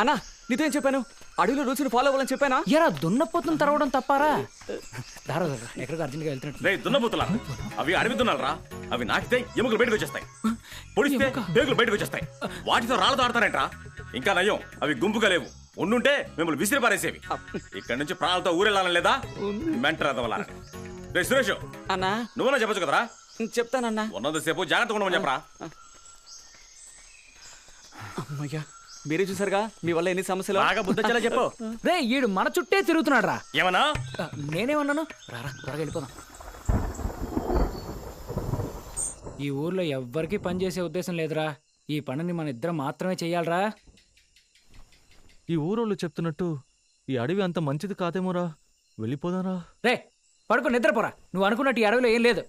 అన్నా నీతో ఏం చెప్పాను? అడవిలో రూల్స్ ఫాలో అవ్వాలని చెప్పానా? ఎరా దున్నపోతుని తరవడం తప్పారా? దారా ఎక్కడికి అర్జెంట్గా వెళ్తున్నట్టు. రే దున్నపోతులా, అవి అడవి దున్నాలరా. అవి నాకితే ఎముకలు బయటకు వచ్చేస్తాయి, పొడిస్తే పేగులు బయటకు వచ్చేస్తాయి. వాటితో రాళ్ళతో ఆడతారంట్రా. ఇంకా నయం అవి గుంపుగా లేవు. ఉండుంటే మిమ్మల్ని విసిరి పారేసేవి. ఇక్కడి నుంచి ప్రాణాలతో ఊరెళ్ళాలని లేదా? మెంటరాదవలా. రే సురేష్ అన్నా, నువ్వునా చెప్పచ్చు కదరా? చెప్తానన్నా. ఉన్నంతసేపు జాగ్రత్తగా ఉండమని చెప్పరా. అమ్మయ్యా, మీరే చూసారుగా మీ వల్ల ఎన్ని సమస్యలు. బాగా బుద్ధొచ్చేలా చెప్పు. రే ఈడు మన చుట్టే తిరుగుతున్నాడు రా. ఏమన్నా? నేనేమన్నాను? రారా త్వరగా వెళ్ళిపోదాం. ఈ ఊర్లో ఎవ్వరికీ పని చేసే ఉద్దేశం లేదురా. ఈ పనిని మన ఇద్దరం మాత్రమే చెయ్యాలరా. ఈ ఊరోళ్ళు చెప్తున్నట్టు ఈ అడవి అంత మంచిది కాదేమోరా. వెళ్ళిపోదారా. రే పడుకో, నిద్రపోరా. నువ్వు అనుకున్నట్టు ఈ అడవిలో ఏం లేదు.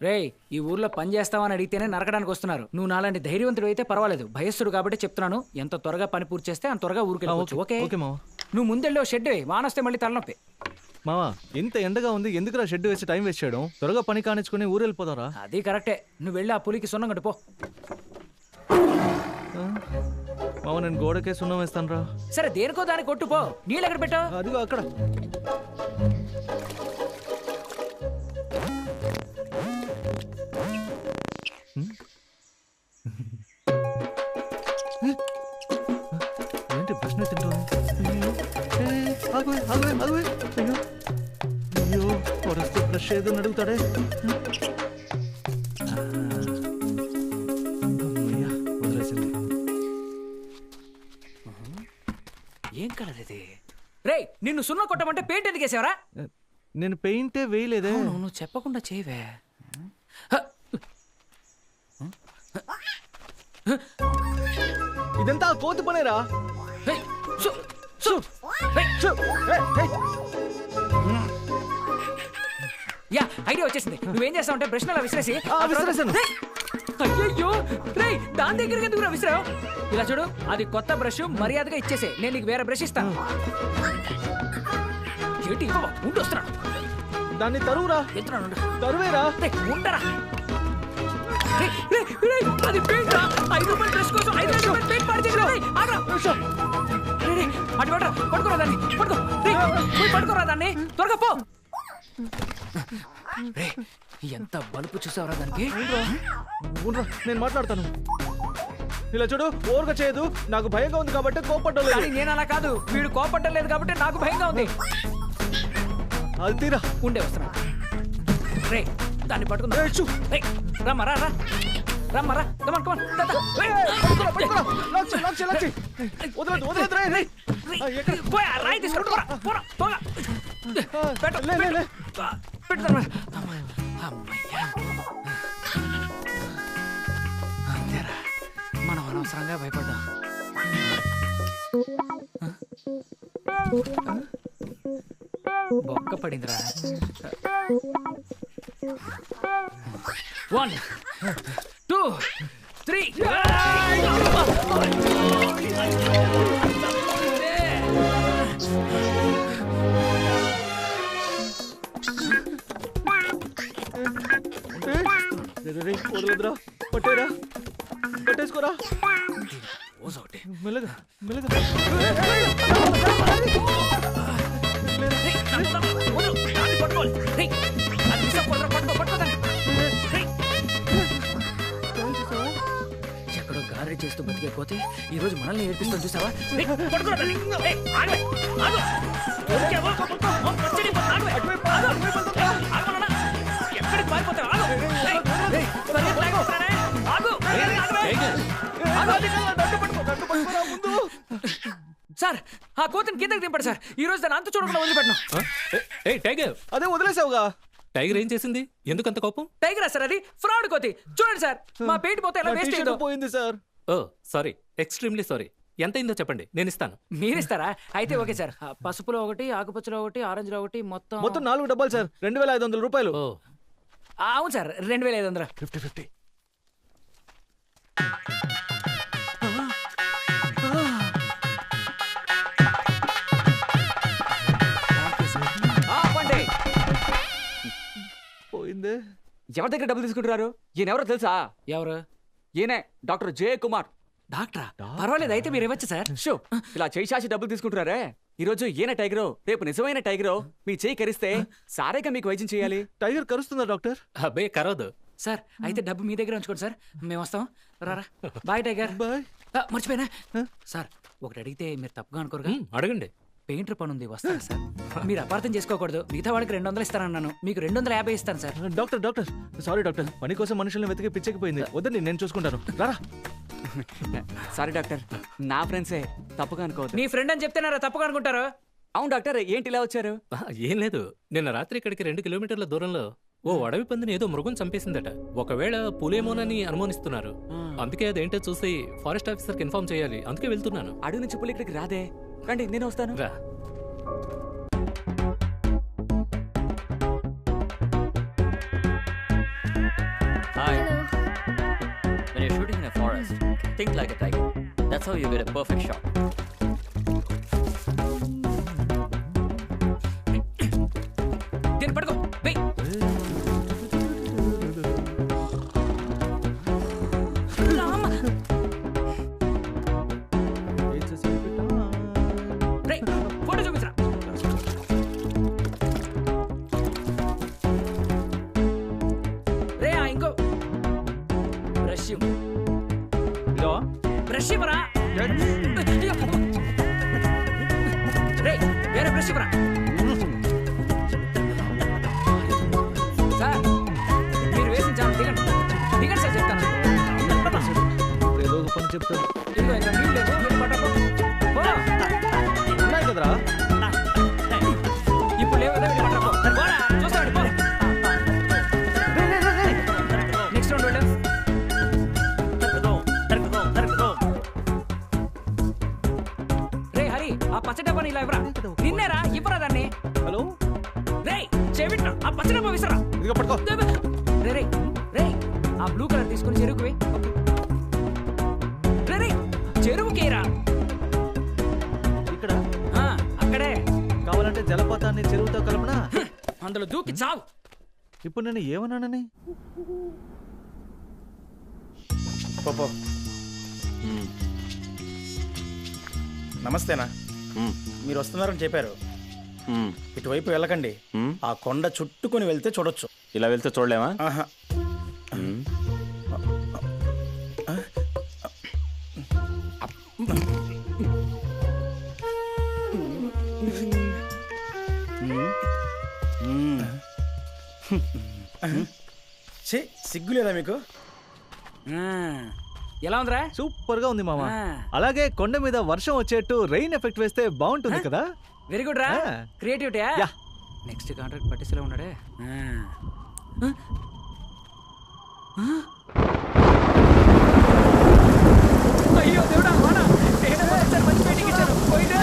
రే ఈ ఊర్లో పని చేస్తావని అడిగితేనే నరకడానికి వస్తున్నారు. నువ్వు నాలాంటి ధైర్యవంతుడు అయితే పర్వాలేదు. భయస్తుడు కాబట్టి చెప్తున్నాను. ఎంత త్వరగా పని పూర్తి చేస్తే అంత త్వరగా ఊరికి వెళ్ళవచ్చు. ఓకే ఓకే మావా. నువ్వు ముందెళ్ళో షెడ్ వానొస్తే మళ్ళీ తలనొప్పి. మావా ఇంత ఎండగా ఉంది, ఎందుకురా షెడ్ వేసి టైం వేస్ట్ చేయడం? త్వరగా పని కానిచ్చుకుని ఊరు వెళ్ళిపోదారా. అది కరెక్టే. నువ్వు వెళ్ళి ఆ పులికి సున్నం కట్టు పో. మావా నేను గోడకే సున్నం వేస్తాను రా. సరే దేనికో దానికి కొట్టు పో. నీళ్ళు ఎక్కడ పెట్టావు? అదిగో అక్కడ. ఏంటి ప్రశ్న తింటావు? అయ్యో వరస్తే ఫ్రెష్ ఏదో అడుగుతాడే. వదిలేసింది. ఏం కలర్ ఇది? రే నిన్ను సున్నం కొట్టమంటే పెయింట్ ఎందుకు వేసావరా? నేను పెయింటే వేయలేదే. నువ్వు చెప్పకుండా చేయవే. ఇదంతా కోతి పనేరా. యా ఐడియా వచ్చేసింది. నువ్వేం చేస్తావంటే బ్రష్ అలా విసిరేసి విసిరేసాను. అయ్యో రే దాని దగ్గరికి ఎందుకు విసిరావు? ఇలా చూడు, అది కొత్త బ్రష్, మర్యాదగా ఇచ్చేసే. నేను నీకు వేరే బ్రష్ ఇస్తాను. ఏంటి ఉండి వస్తున్నాను. దాన్ని తరువురా. ఎత్తున్నాను. తరువేరా. ఉండరా. అది పెయింట్ రా. 5 రూపాయల బ్రష్ కోసం 5 రూపాయల పెయింట్ పాడు చేసి పడుకోరా దాన్ని. పడుకోరా దాన్ని. త్వరగా పో. ఎంత బలుపు చూసావరా దానికి. నేను మాట్లాడతాను. ఇలా చూడు, ఓరుగా చేయదు. నాకు భయంగా ఉంది కాబట్టి కోపడ్డం లేదు. నేను అలా కాదు, వీడు కోపడ్డం లేదు కాబట్టి నాకు భయంగా ఉంది. అది తీరా. ఉండే వస్తున్నా. రే దాన్ని పట్టుకుందా. రమ్మరా రా. రమ్మరా. రాయి తీసుకురా. అంతేరా, మనం అనవసరంగా భయపడ్డాం. బొక్క పడిందిరా. 1 2 3 వదలదురా పట్టేరా పట్టేసుకోరా మెల్లగా మెల్లగా ఎక్కడో గారె చేస్తూ బతికే కోతి ఈ రోజు మనల్ని ఏడిపిస్తాను చూసావా ఎక్కడికి పారిపోతావు సార్ ఆ కోతిని కిందకి దింపండి సార్ ఈ రోజు దాన్ని అంత చూడకుండా వదిలిపెట్టినా టైగర్ అదే వదిలేసావుగా టైగర్ ఏం చేసింది ఎందుకంత కోపం టైగరా సార్ అది ఫ్రాడ్ కోతి చూడండి సార్ మా పేట పోతే ఎలా వేస్ట్ అయ్యిందో పోయింది సార్ ఓ సారీ ఎక్స్ట్రీమ్లీ సారీ ఎంత అయిందో చెప్పండి నేను ఇస్తాను మీరిస్తారా అయితే ఓకే సార్ పసుపులో ఒకటి ఆకుపచ్చలో ఒకటి ఆరెంజ్లో ఒకటి మొత్తం 4 డబ్బాలు సార్ 2500 రూపాయలు అవును సార్ 2500 50-50 పోయిందే ఎవరి దగ్గర డబ్బులు తీసుకుంటున్నారు ఈయన ఎవరో తెలుసా ఎవరు ఈయనే డాక్టర్ జే కుమార్ డాక్టరా పర్వాలేదు అయితే మీరు ఇవ్వచ్చు సార్ షో ఇలా చేయి చాచి డబ్బులు తీసుకుంటున్నారే ఈ రోజు ఈయన టైగరో రేపు నిజమైన టైగరో మీ చేయి కరిస్తే సారేగా మీకు వైద్యం చేయాలి. టైగర్ కరుస్తుందా డాక్టర్? అబ్బే కరవదు సార్. అయితే డబ్బు మీ దగ్గర ఉంచుకోండి సార్, మేము వస్తాం. రారా. Bye tiger. బాయ్. మర్చిపోయినా సార్, ఒకటి అడిగితే మీరు తప్పుగా అనుకోరుగా? అడగండి. పెయింటర్ పని ఉంది, వస్తారా సార్? మీరు అపార్థం చేసుకోకూడదు. మిగతా వాళ్ళకి 200 ఇస్తానన్నాను, మీకు 250 ఇస్తాను సార్. డాక్టర్ సారీ డాక్టర్, పని కోసం మనుషుల్ని వెతికి పిచ్చెక్కిపోయింది. వద్దండి, నేను చూసుకుంటాను. రారా. సారీ డాక్టర్, నా ఫ్రెండ్సే, తప్పుగా అనుకోవద్దు. నీ ఫ్రెండ్ అని చెప్తేనారా తప్పుగా అనుకుంటారు? అవును డాక్టర్, ఏంటి ఇలా వచ్చారు? ఏం లేదు, నిన్న రాత్రి ఇక్కడికి 2 కిలోమీటర్ల దూరంలో ఓ అడవి పందిని ఏదో మృగం చంపేసిందట. ఒకవేళ పులేమోనని అనుమానిస్తున్నారు. అందుకే అదేంటో చూసి ఫారెస్ట్ ఆఫీసర్ కి ఇన్ఫార్మ్ చేయాలి, అందుకే వెళ్తున్నాను. అడవి నుంచి పులి ఇక్కడికి రాదే. రండి, నేను వస్తాను. రా. Hi. When you're shooting in a forest, think like a tiger. That's how you get a perfect shot. దీన్ని పట్టుకో, వెయ్. ఫోటో చూపించరా. రే ఇంకో బ్రష్ బ్రష్ ఇవ్వరా. రే వేరే బ్రష్ ఇవ్వరా. సార్ మీరు వేసిన చాలు, దిగండి దిగండి సార్, చెప్తాను. ఏదో ఒక పని చెప్తాను. ఇదిగో ఇక్కడ నీళ్ళు లేవు, వెళ్ళి పట్టకు. ఉన్నాయి కదరా. ఇప్పుడు లేవు కదా, వెళ్ళి పట్టకు. పోరా, చూస్తాడు పో. నెక్స్ట్ రౌండ్ వెళ్ళు. రే హరి, ఆ పచ్చ డబ్బాని ఇలా ఇవ్వరా. నిన్నేరా, ఇవ్వరా దాన్ని. హలో రే చెవిట్రా, ఆ పచ్చ డబ్బా విసరా. ఇదిగో పట్టుకో. రే రే రే, ఆ బ్లూ కలర్ తీసుకుని చెరువుకి వెయ్యి. రే రే చెరువుకేరా. ఇక్కడ అక్కడే. కావాలంటే జలపాతాన్ని చెరువుతో కలపనా? అందులో దూకి చావు. ఇప్పుడు నేను ఏమన్నానని? పోపో. నమస్తేనా, మీరు వస్తున్నారని చెప్పారు. ఇటువైపు వెళ్ళకండి, ఆ కొండ చుట్టుకొని వెళ్తే చూడొచ్చు. ఇలా వెళ్తే చూడలేమా? ఆహా. సిగ్గు లేదా మీకు? ఎలా ఉందిరా? సూపర్ గా ఉంది మామ. అలాగే కొండ మీద వర్షం వచ్చేట్టు రెయిన్ ఎఫెక్ట్ వేస్తే బాగుంటుంది కదా. వెరీ గుడ్ రా, క్రియేటివిటీ. నెక్స్ట్ కాంట్రాక్ట్ పట్టిసలో ఉన్నాడే. అయ్యో దేవుడా, వానా నేను ఒకసారి మంచి మీటింగ్ ఇచ్చాను, పోయిందే.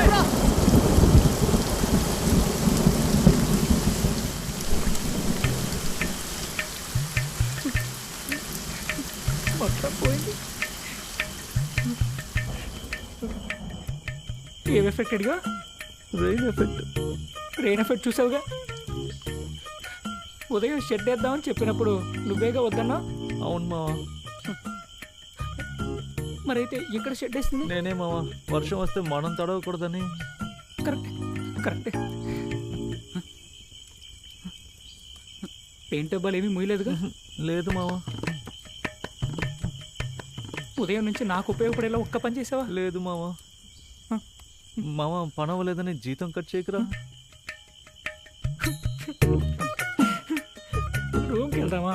మొత్తం పోయింది. ఏం ఎఫెక్ట్ అడిగా? Rain effect. రెయిన్ ఎఫెక్ట్ చూసావుగా. ఉదయం షెడ్ వేద్దామని చెప్పినప్పుడు నువ్వేగా వద్దన్నా. అవును మావా. మరైతే ఇక్కడ షెడ్ వేస్తుంది నేనే మావా. వర్షం వస్తే మనం తడవకూడదని. Correct correct. పెయింట్ డబ్బాలు ఏమీ మూయలేదుగా? లేదు మావా. ఉదయం నుంచి నాకు ఉపయోగపడేలా ఒక్క పని చేసావా? లేదు మావా. మావా పని అవ్వలేదని జీతం కట్ చేయకురా. రూమ్కి వెళ్దామా?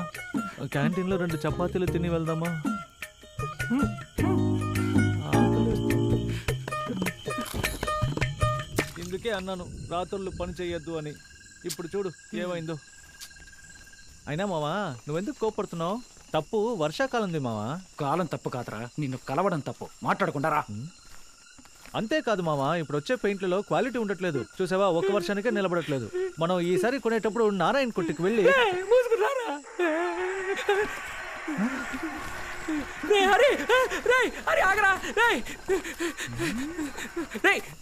క్యాంటీన్లో 2 చపాతీలు తిని వెళ్దామా? ఇందుకే అన్నాను రాత్రులు పని చెయ్యొద్దు అని. ఇప్పుడు చూడు ఏమైందో. అయినా మావా నువ్వెందుకు కోపడుతున్నావు? తప్పు వర్షాకాలంది మావా. కాలం తప్పు కాదురా, నిన్ను కలవడం తప్పు. మాట్లాడకుండా. అంతేకాదు మావా, ఇప్పుడు వచ్చే పెయింట్లలో క్వాలిటీ ఉండట్లేదు. చూసావా, ఒక్క వర్షానికే నిలబడట్లేదు. మనం ఈసారి కొనేటప్పుడు నారాయణ కొట్టుకు వెళ్ళి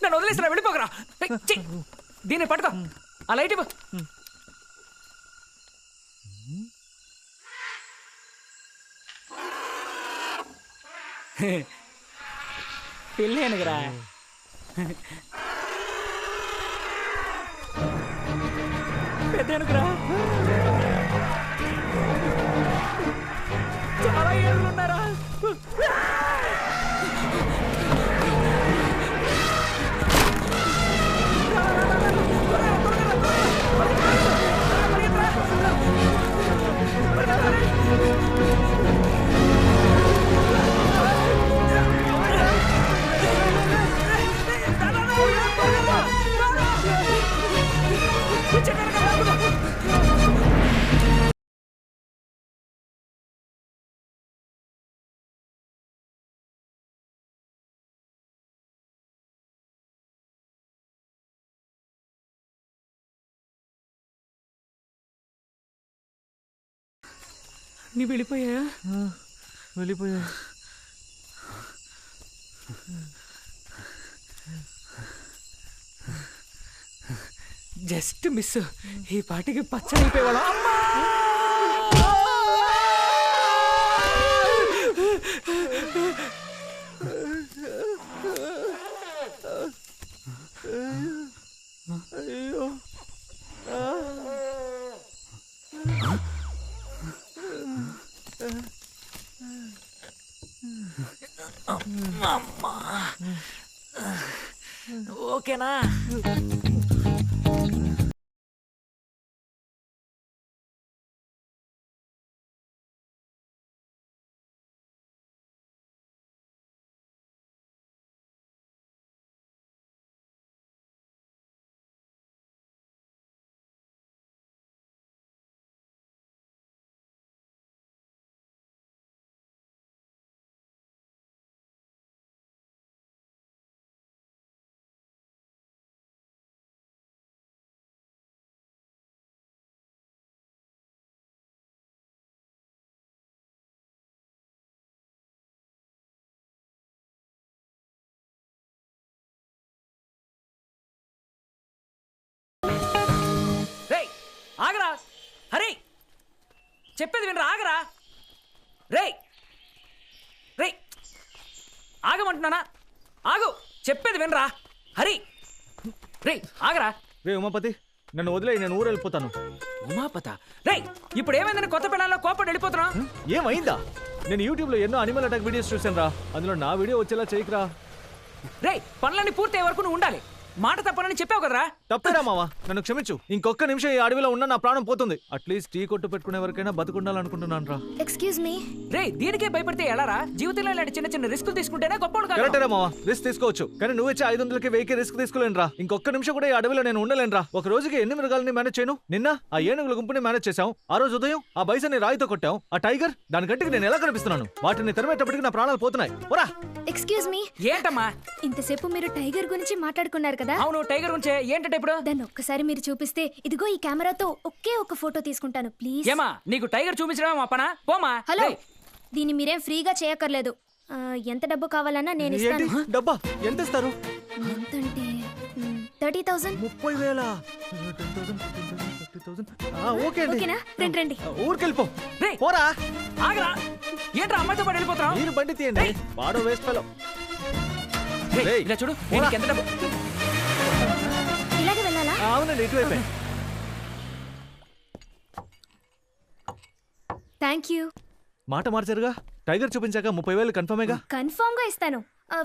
నన్ను వదిలేసిరా, వెళ్ళిపోకరా. దీన్ని పట్టుకో, ఆ లైట్ ఇవ్వు. పెళ్ళేనుగురా. పెద్దనుకురా. చాలా ఏళ్ళు ఉన్నారా? నీ వెళ్ళిపోయా? వెళ్ళిపోయా. Just miss. ఈ పాటికి పచ్చడి అయిపోయేవాళ్ళ. అయ్యో ఓకేనా? ఆగరా హరి, చెప్పేది వినరా? ఆగరా రే. రే ఆగమంటున్నానా? ఆగు, చెప్పేది వినరా హరి. రే ఆగరా. రే ఉమాపతి, నన్ను వదిలే, నేను ఊరు వెళ్ళిపోతాను. ఉమాపత? రే ఇప్పుడు ఏమైందని కొత్త పెళ్ళాల్లో కోపడి వెళ్ళిపోతున్నా? ఏమైందా? నేను యూట్యూబ్లో ఎన్నో అనిమల్ అటాక్ వీడియోస్ చూసాను రా. అందులో నా వీడియో వచ్చేలా చేయకురా. రే పనులన్నీ పూర్తయ్యే వరకు నువ్వు ఉండాలి. మాట తప్పనని చెప్పావు కదరా. తప్పేరా మావా, నన్ను క్షమించు. ఇంకొక నిమిషం ఈ అడవిలో ఉన్నా నా ప్రాణం పోతుంది. అట్లీస్ట్ టీ కొట్టు పెట్టుకునే వరకైనా బతుకుండాలనుకుంటున్నాను రా. Excuse me. రే దీనికే భయపడితే ఎలారా? జీవితంలో ఇలాంటి చిన్న చిన్న రిస్కులు తీసుకుంటేనే గొప్పవాడు కాదు. కరెక్టరా మావా, రిస్క్ తీసుకోవచ్చు. కానీ నువ్వు ఇచ్చే 500కి 1000కి రిస్క్ తీసుకోలేను రా. ఇంకొక నిమిషం కూడా ఈ అడవిలో నేను ఉండలేను రా. ఒక రోజుకి ఎన్ని మృగాలని మేనేజ్ చేయను? నిన్న ఆ ఏనుగుల గుంపుని మేనేజ్ చేశాం. ఆ రోజు ఉదయం ఆ బైసన్ని రాయితో కొట్టాం. ఆ టైగర్, దాని కంటికి నేను ఎలా కనిపిస్తున్నాను? వాటిని తరిమేటప్పటికి నా ప్రాణాలు పోతున్నాయి. పోరా. Excuse me. ఏంటమ్మా? ఇంతసేపు మీరు టైగర్ గురించి మాట్లాడుకున్నారు కదా? అవును, టైగర్ గురించి. ఏంటంటే ఇప్పుడు? దాన్ని ఒక్కసారి మీరు చూపిస్తే ఇదిగో ఈ కెమెరాతో ఒకే ఒక ఫోటో తీసుకుంటాను ప్లీజ్. ఏమా నీకు టైగర్ చూపించడమే మా పనా? పోమా. హలో, దీన్ని మీరేం ఫ్రీగా చేయక్కర్లేదు. ఎంత డబ్బు కావాలన్నా నేను ఇస్తాను. డబ్బా ఎంత ఇస్తారు? ఎంత అంటే 30,000. 30,000. ఓకే అండి. ఓకేనా? రండి రండి. ఊరికెళ్ళిపో. పోరా. ఆగరా ఏంట్రా అమ్మాయితో పాటు వెళ్ళిపోతున్నావు మీరు బండి తీయండి వాడు వేస్ట్ ఫెలో ఇలా చూడు నేను నీకు ఎంత డబ్బు ఇలాగే వెళ్ళాలా? అవునండి ఇటువైపే. Thank you. మాట మార్చారుగా. టైగర్ చూపించాక 30,000 కన్ఫర్మేగా. కన్ఫర్మ్ గా ఇస్తాను.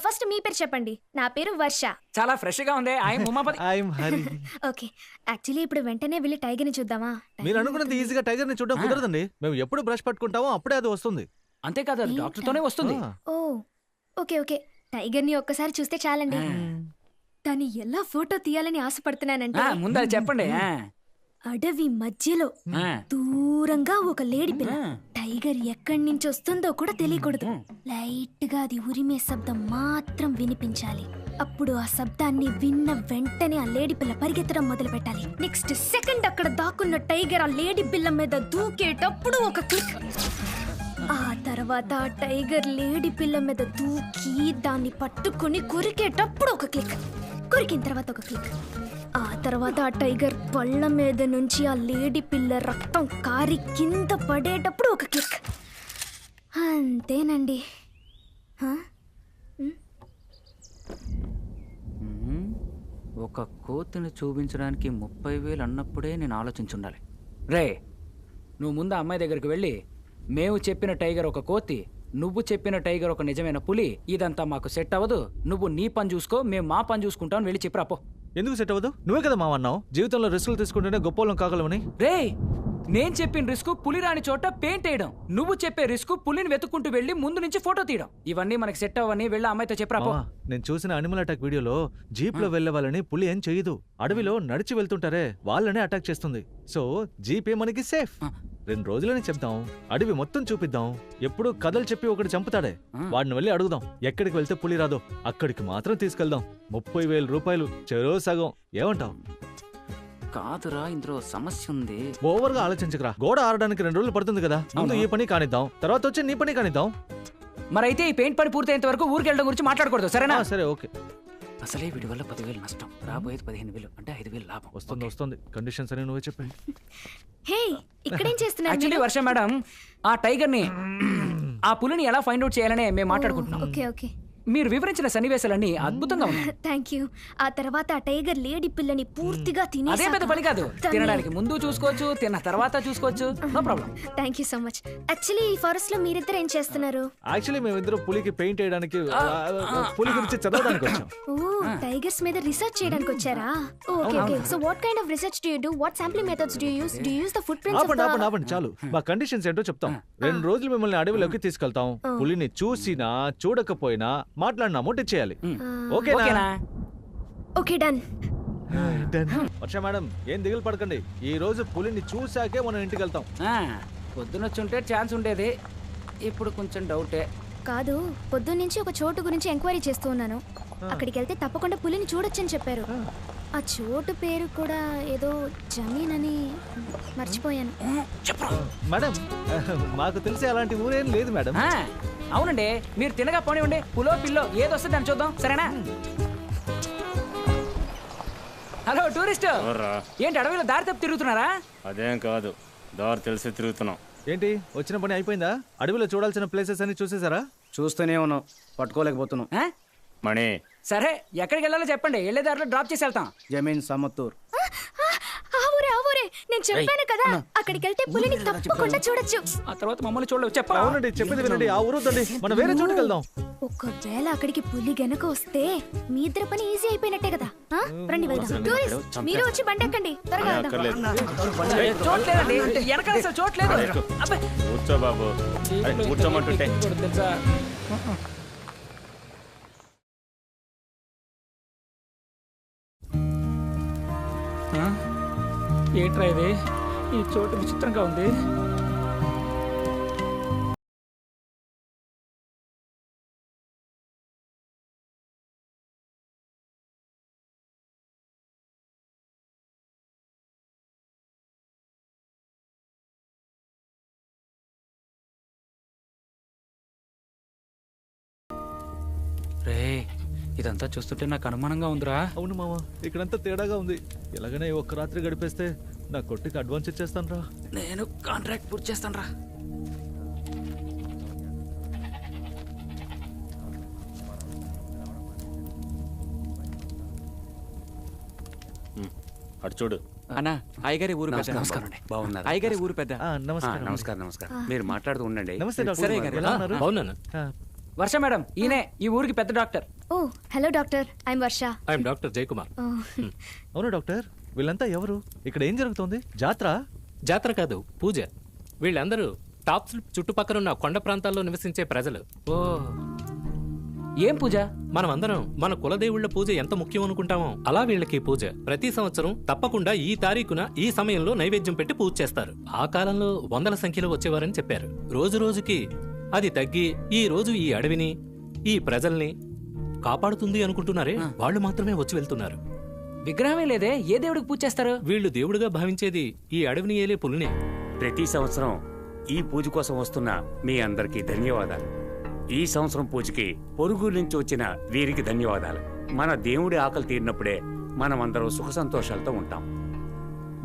ఫస్ట్ మీ పేరు చెప్పండి. నా పేరు వర్ష. చాలా ఫ్రెష్ గా ఉంది. I'm Umapathi. I'm Hari. Okay, actually ఇప్పుడు వెంటనే వెళ్ళి టైగర్ ని చూద్దామా? మీరు అనుకున్నది ఈజీగా టైగర్ ని చూడడం కుదరదండి. మేము ఎప్పుడు బ్రష్ పట్టుకుంటామో అప్పుడే అది వస్తుంది. అంతేకాదు అది డాక్టర్ తోనే వస్తుంది. ఓ ఓకే ఓకే, టైగర్ ని ఒక్కసారి చూస్తే చాలండి. దాన్ని ఎలా ఫోటో తీయాలని ఆశపడుతున్నానంటే ముందు అది చెప్పండి. అడవి మధ్యలో దూరంగా ఒక లేడి పిల్ల. టైగర్ ఎక్కడి నుంచి వస్తుందో కూడా తెలియకూడదు. లైట్ గా అది ఉరిమే శబ్దం మాత్రం వినిపించాలి. అప్పుడు ఆ శబ్దాన్ని విన్న వెంటనే ఆ లేడి పిల్ల పరిగెత్తడం మొదలు పెట్టాలి. నెక్స్ట్ సెకండ్ అక్కడ దాక్కున్న టైగర్ ఆ లేడి పిల్ల మీద దూకేటప్పుడు ఒక క్లిక్. ఆ తర్వాత ఆ టైగర్ లేడి పిల్ల మీద దూకి దాన్ని పట్టుకుని కొరికేటప్పుడు ఒక క్లిక్. కొరికిన తర్వాత ఒక క్లిక్. ఆ తర్వాత ఆ టైగర్ పళ్ళ మీద నుంచి ఆ లేడీ పిల్ల రక్తం కారి కింద పడేటప్పుడు ఒక క్లిక్. అంతేనండి. ఒక కోతిని చూపించడానికి 30,000 అన్నప్పుడే నేను ఆలోచించుండాలి. రే నువ్వు ముందు అమ్మాయి దగ్గరికి వెళ్ళి మేము చెప్పిన టైగర్ ఒక కోతి, నువ్వు చెప్పిన టైగర్ ఒక నిజమైన పులి, ఇదంతా మాకు సెట్ అవ్వదు, నువ్వు నీ పని చూసుకో, మేము మా పని చూసుకుంటాం వెళ్ళి చెప్పరాపో. ఎందుకు సెట్ అవ్వదు? నువ్వే కదా మావన్నావు జీవితంలో రిస్కులు తీసుకుంటేనే గొప్పలం కాగలమని. రే నేను చెప్పిన రిస్క్ పులి రాని చోట పెయింట్ వేయడం, నువ్వు చెప్పే రిస్క్ పులిని వెతుక్కుంటూ వెళ్ళి ముందు నుంచి ఫోటో తీయడం, ఇవన్నీ మనకి సెట్ అవ్వని వెళ్ళి అమ్మాయితో చెప్పరాపో. నేను చూసిన అనిమల్ అటాక్ వీడియోలో జీప్ లో వెళ్లే వాళ్ళని పులి ఏం చేయదు. అడవిలో నడిచి వెళ్తుంటారే వాళ్ళనే అటాక్ చేస్తుంది. సో జీపే మనకి సేఫ్. 2 రోజులని చెప్తాం, అడవి మొత్తం చూపిద్దాం. ఎప్పుడు కథలు చెప్పి ఒకటి చంపుతాడే వాడిని వెళ్ళి అడుగుదాం. ఎక్కడికి వెళ్తే పులి రాదో అక్కడికి మాత్రం తీసుకెళ్దాం. 30,000 రూపాయలు చెరో సగం. ఏమంటావు? కాదురా ఇందులో సమస్య ఉంది. ఓవర్ గా ఆలోచించకరా. గోడ ఆరడానికి 2 రోజులు పడుతుంది కదా. ముందు ఈ పని కానిద్దాం, తర్వాత వచ్చి నీ పని కానిద్దాం. మరైతే ఈ పెయింట్ పని పూర్తయ్యేంత వరకు ఊరికి వెళ్ళడం గురించి మాట్లాడకూడదు, సరేనా? సరే ఓకే. అసలే వీడి వల్ల 10,000 నష్టం, రాబోయేది 15,000, అంటే 5,000 లాభం. వస్తుంది. కండిషన్స్ అని నువ్వే చెప్పండి. హే ఇక్కడేం చేస్తున్నారు? యాక్చువల్లీ వర్ష మేడం ఆ టైగర్ ని ఆ పులిని ఎలా ఫైండ్ అవుట్ చేయాలనే మేము మాట్లాడుకుంటున్నాం. ఓకే ఓకే, మీరు వివరించిన సన్నివేశాలన్నీ అద్భుతంగా ఉన్నాయి. Thank you. ఆ తర్వాత ఆ టైగర్ లేడీ పిల్లని పూర్తిగా అదే పెద్ద పని కాదు. తినడానికి ముందు చూసుకోవచ్చు, తిన్న తర్వాత చూసుకోవచ్చు. No problem. Thank you so much. Actually ఈ ఫారెస్ట్ లో మీరిద్దరు ఏం చేస్తున్నారు? యాక్చువల్లీ మేమిద్దరు పులికి పెయింట్ వేయడానికి, పులి గురించి చదవడానికి వచ్చాం. ఓ టైగర్స్ మీద రీసెర్చ్ చేయడానికి వచ్చారా? Okay okay. So what kind of research do you do? What sampling methods do you use? Do you use the foot prints of the... ఆపండి చాలు. మా కండిషన్స్ ఏంటో చెప్తాం. 2 రోజులు మిమ్మల్ని అడవిలోకి తీసుకెళ్తాం. పులిని చూసినా చూడకపోయినా మాట్లాడినా అమౌంట్ ఇచ్చేయాలి. ఓకేనా? Okay done. వర్ష మేడం ఏం దిగులు పడకండి. ఈ రోజు పులిని చూసాకే మనం ఇంటికి వెళ్తాం. పొద్దునొచ్చుంటే ఛాన్స్ ఉండేది, ఇప్పుడు కొంచెం డౌటే. కాదు, పొద్దున్నుంచి ఒక చోటు గురించి ఎంక్వైరీ చేస్తూ ఉన్నాను. అక్కడికి వెళ్తే తప్పకుండా పులిని చూడొచ్చని చెప్పారు. ఆ చోటు పేరు కూడా ఏదో జమీన్ అని మర్చిపోయాను. మేడం మాకు తెలిసి అలాంటి ఊరేం లేదు మేడం. అవునండి, మీరు తినగా పోనివ్వండి. పులో పిల్లో ఏదొస్తే దాన్ని చూద్దాం, సరేనా? హలో టూరిస్ట్, ఏంటి అడవిలో దారి తప్పి తిరుగుతున్నారా? అదేం కాదు, దారి తెలిసి తిరుగుతున్నాం. ఏంటి వచ్చిన పని అయిపోయిందా? అడవిలో చూడాల్సిన ప్లేసెస్ అన్ని చూసేసారా? చూస్తూనే ఉన్నాం, పట్టుకోలేకపోతున్నాం. మణి సరే ఎక్కడికి వెళ్ళాలో చెప్పండి, వెళ్ళే దారిలో డ్రాప్ చేసి వెళ్తాం. జమీన్ సమత్తూర్. ఆవురే నేను చెప్పాను కదా, అక్కడికి వెళ్తే పులిని తప్పకుండా చూడొచ్చు. ఆ తర్వాత మమ్మల్ని చూడలేవు. చెప్పండి. అవునండి, చెప్పింది వినండి. ఆ ఊరు వద్దండి, మనం వేరే చోటుకి వెళ్దాం. ఒకవేళ అక్కడికి పులి గనక వస్తే మీ ఇద్దరు పని ఈజీ అయిపోయినట్టే కదా. రండి వెళ్దాం. టూరిస్ట్ మీరు వచ్చి బండి ఎక్కండి, త్వరగా వెళ్దాం. చూడలేదండి, వెనకాల అసలు చూడలేదు. కూర్చో బాబు, కూర్చోమంటుంటే. ఏంట్రా ఇది? ఈ చోటు విచిత్రంగా ఉంది. రే ఇదంతా చూస్తుంటే నాకు అనుమానంగా ఉందిరా. అవును మామ, ఇక్కడంతా తేడాగా ఉంది. ఎలాగైనా ఒక్క రాత్రి గడిపేస్తే నా కొట్టుకి అడ్వాన్స్ ఇచ్చేస్తాను రా. నేను కాంట్రాక్ట్ పూర్తి చేస్తాను రా. అటు చూడు. అన్నా అయ్యగారి ఊరు పెద్ద. నమస్కారం అండి. బాగున్నారు? అయ్యగారి ఊరు పెద్ద. నమస్కారం. నమస్కారం నమస్కారం. మీరు మాట్లాడుతూ ఉండండి. నమస్తే డాక్టర్ ఎలా ఉన్నారు? బాగున్నాను. వర్ష మేడం ఈయనే ఈ ఊరికి పెద్ద doctor. Oh hello doctor, I'm Varsha. I'm doctor Jayakumar. అవును డాక్టర్, వీళ్ళంతా ఎవరు? ఇక్కడ ఏం జరుగుతోంది? జాతర? జాతర కాదు, పూజ. వీళ్ళందరూ టాప్ స్లిప్ చుట్టుపక్కల కొండ ప్రాంతాల్లో నివసించే ప్రజలు. ఓ ఏం పూజ? మనం అందరం మన కులదేవుళ్ల పూజ ఎంత ముఖ్యం అనుకుంటామో అలా వీళ్ళకి పూజ. ప్రతి సంవత్సరం తప్పకుండా ఈ తారీఖున ఈ సమయంలో నైవేద్యం పెట్టి పూజ చేస్తారు. ఆ కాలంలో వందల సంఖ్యలో వచ్చేవారని చెప్పారు. రోజు రోజుకి అది తగ్గి ఈ రోజు ఈ అడవిని ఈ ప్రజల్ని కాపాడుతుంది అనుకుంటున్నారే, వాళ్ళు మాత్రమే వచ్చి వెళ్తున్నారు. విగ్రహమే లేదే, ఏ దేవుడికి పూజ చేస్తారు? వీళ్ళు దేవుడిగా భావించేది ఈ అడవిని ఏలే పులినే. ప్రతి సంవత్సరం ఈ పూజ కోసం వస్తున్న మీ అందరికీ ధన్యవాదాలు. ఈ సంవత్సరం పూజకి పొరుగు నుంచి వచ్చిన వీరికి ధన్యవాదాలు. మన దేవుడి ఆకలి తీరినప్పుడే మనమందరం సుఖ సంతోషాలతో ఉంటాం.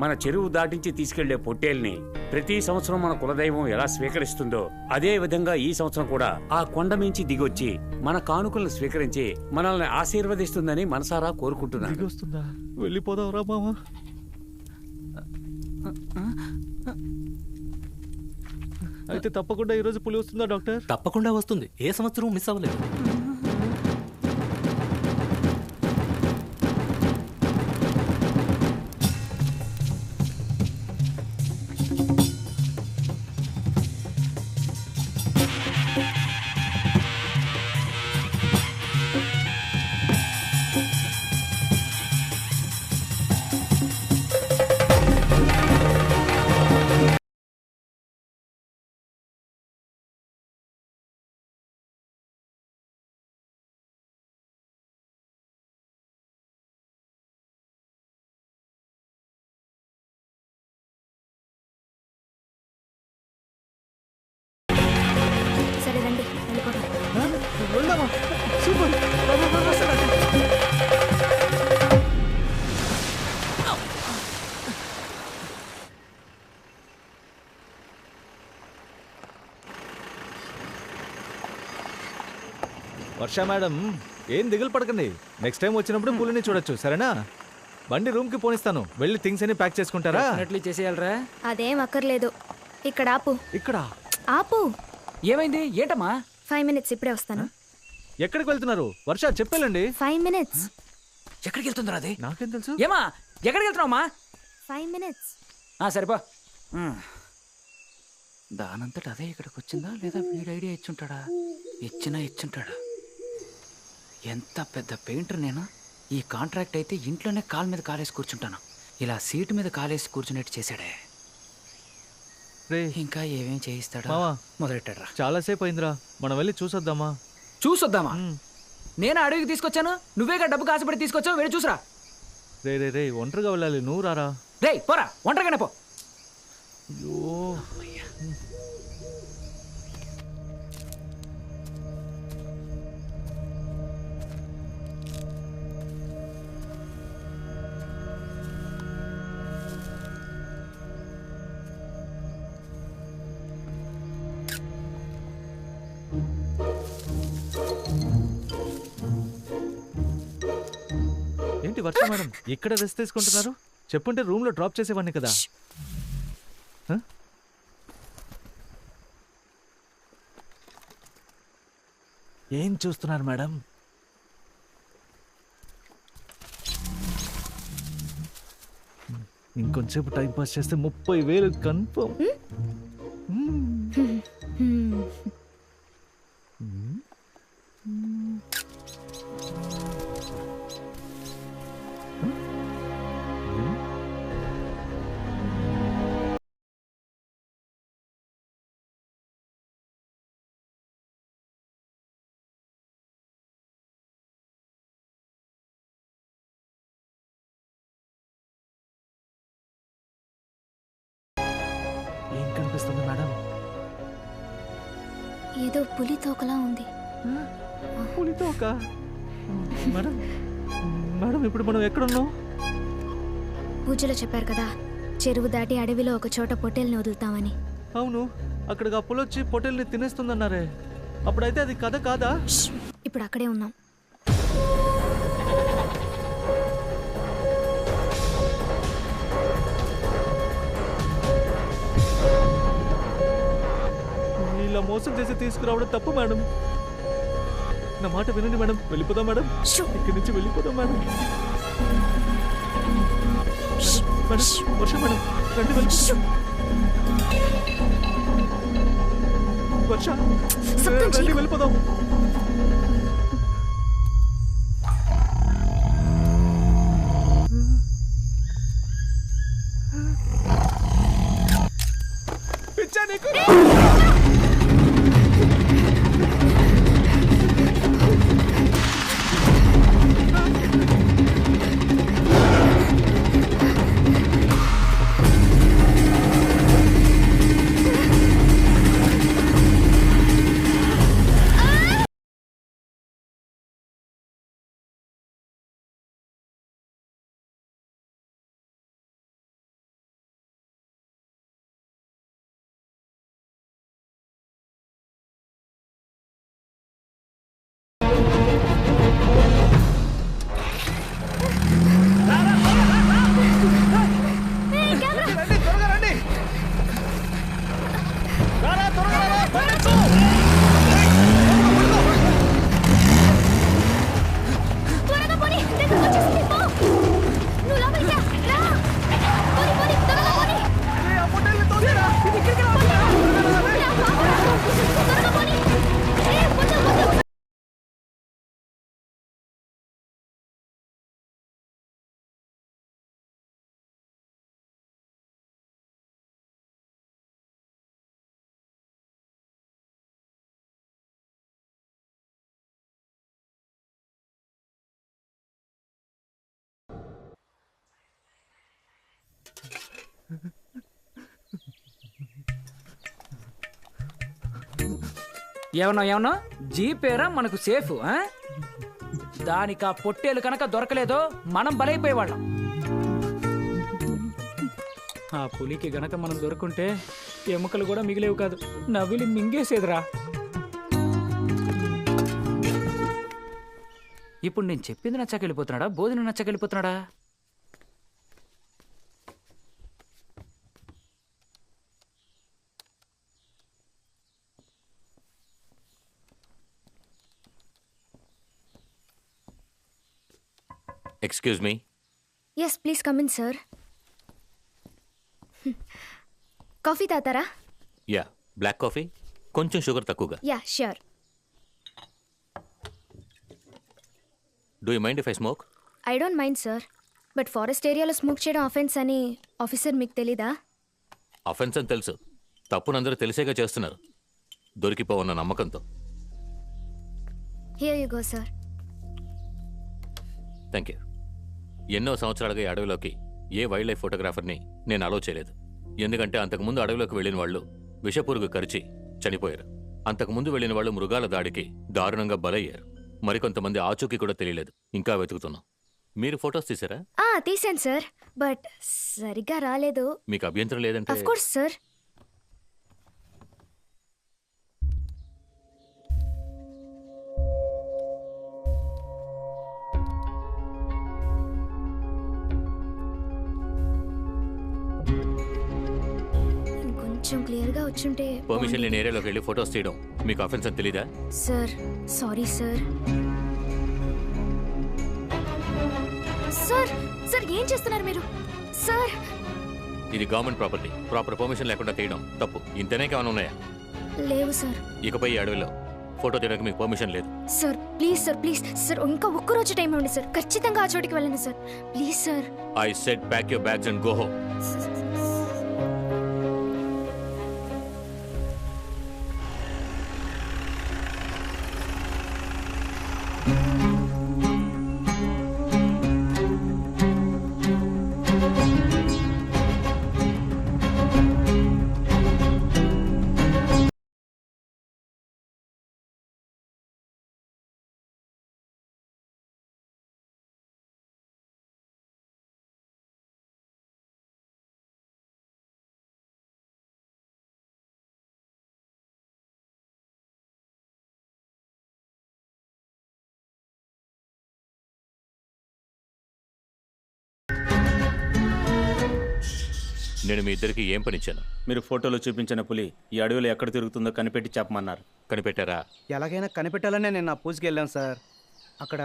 మన చెరువు దాటించి తీసుకెళ్లే పొట్టేల్ని ప్రతి సంవత్సరం మన కులదైవం ఎలా స్వీకరిస్తుందో అదే విధంగా ఈ సంవత్సరం కూడా ఆ కొండ మించి దిగొచ్చి మన కానుకలను స్వీకరించి మనల్ని ఆశీర్వదిస్తుందని మనసారా కోరుకుంటున్నాను. దిగొస్తుందా? వెళ్ళిపోదాం రా మామ. అయితే తప్పకుండా ఈరోజు పులి వస్తుందా డాక్టర్? తప్పకుండా వస్తుంది, ఏ సంవత్సరం మిస్ అవ్వలేదు. సరే రండి వెళ్ళిపోదాం. వెళ్దామా? సూపర్. వర్ష మేడం, ఏం దిగులు పడకండి. నెక్స్ట్ టైం వచ్చినప్పుడు పులిని చూడొచ్చు, సరేనా? బండి రూమ్ కి పోనిస్తాను, వెళ్ళి థింగ్స్ అన్ని ప్యాక్ చేసుకుంటారా? చేసేయాలరా? అదేం అక్కర్లేదు. ఇక్కడ ఆపు. ఇక్కడ ఆపు. ఏమైంది? ఏంటమ్మా? 5 minutes, ఇప్పుడే వస్తాను. ఎక్కడికి వెళ్తున్నారు? వర్ష చెప్పేలండి. 5 minutes. ఎక్కడికి వెళ్తుందిరా అది? నాకేం తెలుసు. ఏమా ఎక్కడికి వెళ్తున్నావమ్మా? 5 minutes. సరిపో. దానంతట అదే ఇక్కడికి వచ్చిందా లేదా వీడి ఐడియా ఇచ్చుంటాడా? ఇచ్చుంటాడా? ఎంత పెద్ద పెయింటర్ నేను. ఈ కాంట్రాక్ట్ అయితే ఇంట్లోనే కాలు మీద కాలేసి కూర్చుంటాను. ఇలా సీటు మీద కాలేసి కూర్చున్నట్టు చేశాడే. ఇంకా ఏమేం చేయిస్తాడా? మొదలెట్టాడ్రా. చాలాసేపు అయిందిరా, మనం వెళ్ళి చూసొద్దామా? చూసొద్దామా? నేను అడవికి తీసుకొచ్చాను, నువ్వేగా డబ్బు కాసుపడి తీసుకొచ్చావు, వెళ్ళి చూసరా. రే రే రే, ఒంటరిగా వెళ్ళాలి, నువ్వు రారా. రే పోరా, ఒంటరిగానే పో. అయ్యో, ఏంటి వర్ష మేడం ఇక్కడ రెస్ట్ తీసుకుంటున్నారు? చెప్పుంటే రూమ్ లో డ్రాప్ చేసేవాడిని కదా. ఏం చూస్తున్నారు మేడం? ఇంకొంచెంసేపు టైం పాస్ చేస్తే 30,000 కన్ఫర్మ్. ఏం కనిపిస్తుంది మేడం? ఏదో పులి తోకలా ఉంది. పులి తోక? మేడం మేడం, ఇప్పుడు మనం ఎక్కడున్నాం? పూజలో చెప్పారు కదా, చెరువు దాటి అడవిలో ఒక చోట పొట్టేల్ని వదులుతామని. అవును, అక్కడికి ఆ పులొచ్చి పొట్టేల్ని తినేస్తుందన్నారే. అప్పుడైతే అది కథ కాదా? ఇప్పుడు అక్కడే ఉన్నాం. మోసం చేసి తీసుకురావడం తప్పు మేడం. నా మాట వినండి మేడం. వెళ్ళిపోదాం మేడం, ఇక్కడి నుంచి వెళ్ళిపోదాం మేడం. మేడం, వర్ష మేడం, రండి వెళ్ళిపోదాం. వర్ష, రండి వెళ్ళిపోదాం. పిచ్చా నీకు? ఏమన్నా జీపేరా మనకు సేఫ్. దానికి ఆ పొట్టేలు కనుక దొరకలేదో మనం బలైపోయేవాళ్ళం. ఆ పులికి గనక మనం దొరుకుంటే ఎముకలు కూడా మిగిలేవు కాదు, నవ్విలి మింగేసేదిరా. ఇప్పుడు నేను చెప్పింది నచ్చకెళ్ళిపోతున్నాడా, భోజనం నచ్చకెళ్ళిపోతున్నాడా? Excuse me. Yes please come in sir. Coffee తాతారా? యా, బ్లాక్ కాఫీ, కొంచెం షుగర్ తక్కువగా. Yeah sure. Do you mind if I smoke? I don't mind sir, but forest ఏరియాలో స్మోక్ చేయడం అఫెన్స్ అని ఆఫీసర్ మీకు తెలీదా? అఫెన్స్ అని తెలుసు, తప్పునందరూ తెలిసేగా చేస్తున్నారు, దొరికిపోవన్న నమ్మకంతో. Here you go sir. Thank you. ఎన్నో సంవత్సరాలుగా ఈ అడవిలోకి ఏ వైల్డ్ లైఫ్ ఫోటోగ్రాఫర్ని నేను అలో చేయలేదు. ఎందుకంటే అంతకుముందు అడవిలోకి వెళ్ళిన వాళ్ళు విషపురుగు కరిచి చనిపోయారు. అంతకుముందు వెళ్ళిన వాళ్ళు మృగాల దాడికి దారుణంగా బలయ్యారు. మరికొంతమంది ఆచూకీ కూడా తెలియలేదు, ఇంకా వెతుకుతున్నాం. మీరు ఫొటోస్ తీసారా? తీసాను సార్, బట్ సరిగ్గా రాలేదు. మీకు అభ్యంతరం లేదంటే? Of course sir. కొంచెం క్లియర్ గా వచ్చుంటే. పర్మిషన్ లేని ఏరియాలోకి వెళ్ళి ఫొటోస్ తీయడం మీకు అఫెన్స్ అని తెలీదా? Sir sorry sir. Sir sir ఏం చేస్తున్నారు మీరు? సార్ ఇది గవర్నమెంట్ ప్రాపర్టీ, ప్రాపర్ పర్మిషన్ లేకుండా తీయడం తప్పు. ఇంతనే కావాలి ఉన్నాయా? లేవు సార్. ఇకపై ఈ అడవిలో ఫోటో తీయడానికి మీకు పర్మిషన్ లేదు. Sir please sir, please sir, ఇంకా ఒక్కరోజు టైం ఇవ్వండి సార్, ఖచ్చితంగా ఆ చోటికి వెళ్ళండి sir, please sir. I said pack your bags and go home. నేను మీ ఇద్దరికి ఏం పనిచ్చాను? మీరు ఫోటోలో చూపించిన పులి ఈ అడవిలో ఎక్కడ తిరుగుతుందో కనిపెట్టి చెప్పమన్నారు. కనిపెట్టారా? ఎలాగైనా కనిపెట్టాలనే నేను నా పూజకి వెళ్ళాను సార్. అక్కడ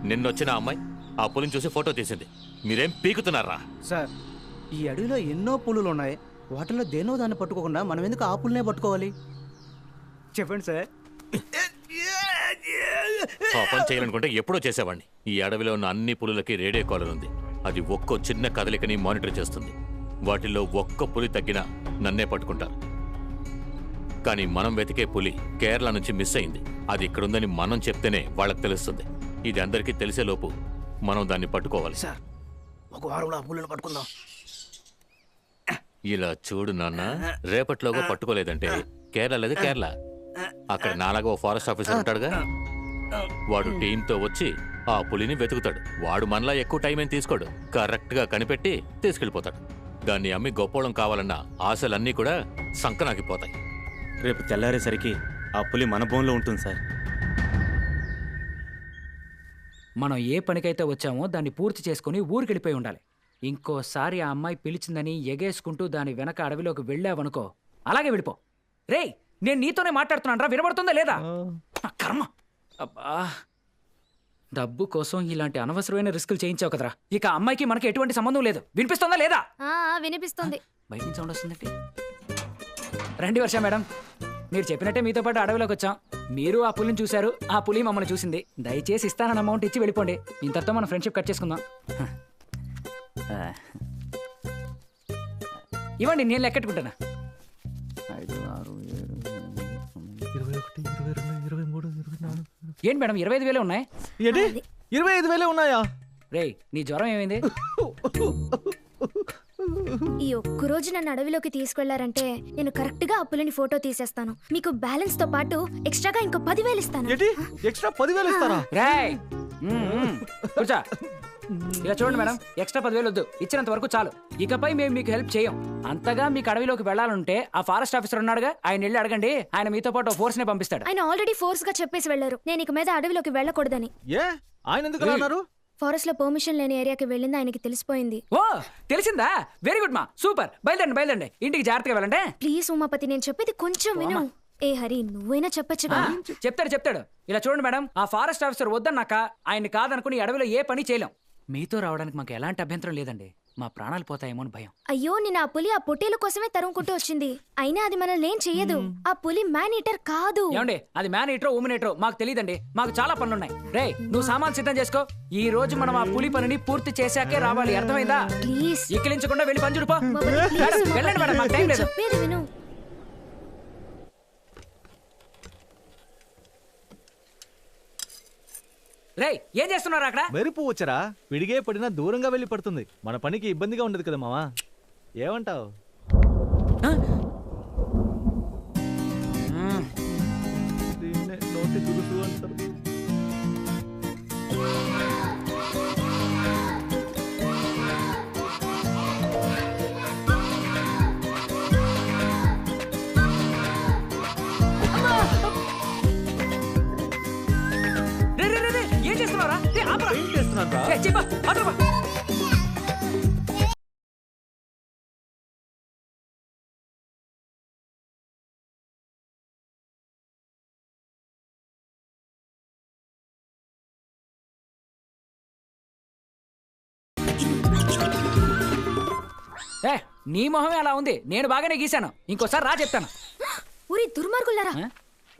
నిన్నొచ్చిన అమ్మాయి ఆ పులిని చూసి ఫోటో తీసింది. మీరేం పీకుతున్నారా? సార్, ఈ అడవిలో ఎన్నో పులులు ఉన్నాయి. వాటిలో దేనో దాన్ని పట్టుకోకుండా మనం ఎందుకు ఆ పులినే పట్టుకోవాలి? చెప్పండి సార్. ఆ పని చేయాలనుకుంటే ఎప్పుడో చేసేవాడిని. ఈ అడవిలో ఉన్న అన్ని పులులకి రేడియో కాలర్ ఉంది. అది ఒక్కో చిన్న కదలికని మానిటర్ చేస్తుంది. వాటిల్లో ఒక్క పులి తగ్గినా నన్నే పట్టుకుంటారు. కానీ మనం వెతికే పులి కేరళ నుంచి మిస్ అయింది. అది ఇక్కడుందని మనం చెప్తేనే వాళ్ళకి తెలుస్తుంది. ఇది అందరికీ తెలిసేలోపు మనం దాన్ని పట్టుకోవాలి. సార్, ఒక వారంలో ఆ పులిని పట్టుకుందాం. ఇలా చూడు నాన్న, రేపట్లోగా పట్టుకోలేదంటే కేరళది కేరళ. అక్కడ నాలాగా ఓ ఫారెస్ట్ ఆఫీసర్ ఉంటాడుగా, వాడు టీంతో వచ్చి ఆ పులిని వెతుకుతాడు. వాడు మనలా ఎక్కువ టైం ఏం తీసుకోడు. కరెక్ట్గా కనిపెట్టి తీసుకెళ్ళిపోతాడు. దాన్ని అమ్మి గొప్పోళం కావాలన్న ఆశలన్నీ కూడా సంకనాగిపోతాయి. రేపు తెల్లారేసరికి ఆ పులి మన బోన్లో ఉంటుంది సార్. మనం ఏ పనికైతే వచ్చామో దాన్ని పూర్తి చేసుకుని ఊరికి వెళ్ళిపోయి ఉండాలి. ఇంకోసారి ఆ అమ్మాయి పిలిచిందని ఎగేసుకుంటూ దాని వెనక అడవిలోకి వెళ్ళావనుకో, అలాగే వెళ్ళిపో. రేయ్, నేను నీతోనే మాట్లాడుతున్నాను రా, వినబడుతుందా లేదా? కర్మ. అబ్బా, డబ్బు కోసం ఇలాంటి అనవసరమైన రిస్కులు చేయించావు కదరా. ఇక అమ్మాయికి మనకి ఎటువంటి సంబంధం లేదు. వినిపిస్తుందా లేదా? వినిపిస్తుంది. బయట నుంచి సౌండ్ వస్తుందండి. రండి వర్ష మేడం, మీరు చెప్పినట్టే మీతో పాటు అడవిలోకి వచ్చాం. మీరు ఆ పులిని చూశారు, ఆ పులి మమ్మల్ని చూసింది. దయచేసి ఇస్తానన్న అమౌంట్ ఇచ్చి వెళ్ళిపోండి. ఇంతతో మన ఫ్రెండ్షిప్ కట్ చేసుకుందాం. ఇవ్వండి, నేను లెక్కెట్టుకుంటానా. 5, 6, 7, 21, 22, 23, 24. ఏంటి మేడం 25,000 ఉన్నాయి? ఏంటి 25,000 ఉన్నాయా? రేయ్, నీ జ్వరం ఏమైంది? ఈ ఒక్కరోజు నన్ను అడవిలోకి తీసుకెళ్లారంటే నేను కరెక్ట్ గా ఆ పులిని ఫోటో తీసేస్తాను. మీకు బ్యాలెన్స్ తో పాటు ఎక్స్ట్రాగా ఇంకో 10,000 ఇస్తాను. ఏంటి ఎక్స్ట్రా 10,000 ఇస్తారా? రేయ్, కూర్చో. ఇలా చూడండి మేడం, ఎక్స్ట్రా 10,000 వద్దు, ఇచ్చినంత వరకు చాలు. ఇకపై మేము మీకు హెల్ప్ చేయం. అంతగా మీకు అడవిలోకి వెళ్ళాలంటే ఆ ఫారెస్ట్ ఆఫీసర్ ఉన్నాడుగా, ఆయన వెళ్ళి అడగండి. ఆయన మీతో పాటు ఫోర్స్ నే పంపిస్తాడు. ఆయన ఆల్రెడీ ఫోర్స్ గా చెప్పేసి వెళ్లారు నేను ఇక మీద అడవిలోకి వెళ్ళకూడదని. ఆయన ఎందుకు అన్నారు? ఫారెస్ట్ లో పర్మిషన్ లేని ఏరియాకి వెళ్ళింది ఆయనకి తెలిసిపోయింది. ఓ, తెలిసిందా? వెరీ గుడ్ మా, సూపర్. బయలుదేరండి, ఇంటికి జాగ్రత్తగా వెళ్ళండి. ప్లీజ్ ఉమాపతి, నేను చెప్పేది కొంచెం విను. ఏ హరి, నువ్వైనా చెప్పొచ్చుగా. చెప్తాడు. ఇలా చూడండి మేడం, ఆ ఫారెస్ట్ ఆఫీసర్ వద్దన్నాక ఆయన్ని కాదనుకుని అడవిలో ఏ పని చేయలేం. మీతో రావడానికి మాకు ఎలాంటి అభ్యంతరం లేదండి. మా ప్రాణాలు పోతాయేమో అని భయం. అయ్యో, నేను ఆ పులి ఆ పొట్టేల కోసమే తరుముకుంటూ వచ్చింది. అయినా అది మనల్ని ఏం చెయ్యదు. ఆ పులి మ్యాన్ ఈటర్ కాదు. ఏమండి, అది మ్యాన్ ఈటరో ఉమెన్ ఈటరో మాకు తెలియదండి. మాకు చాలా పనులున్నాయి. రే, నువ్వు సామాన్ సిద్ధం చేసుకో. ఈ రోజు మనం ఆ పులి పనిని పూర్తి చేశాకే రావాలి, అర్థమైందా? ప్లీజ్ ఎక్కిలించకుండా వెళ్ళి పని చూడుపో. వెళ్ళండి మేడం, మాకు టైం లేదు. చెప్పేది విను. రేయ్, ఏం చేస్తున్నారు అక్కడ? మెరుపు వచ్చరా, పిడిగే పడినా దూరంగా వెళ్ళి పడుతుంది. మన పనికి ఇబ్బందిగా ఉండదు కదా మావా, ఏమంటావు? నోటి దురుసు అంటారు. ఏం చేస్తున్నారా? నీ మొహమే అలా ఉంది. నేను బాగానే గీశాను. ఇంకోసారి రా చెప్తాను. ఊరి దుర్మార్గులారా,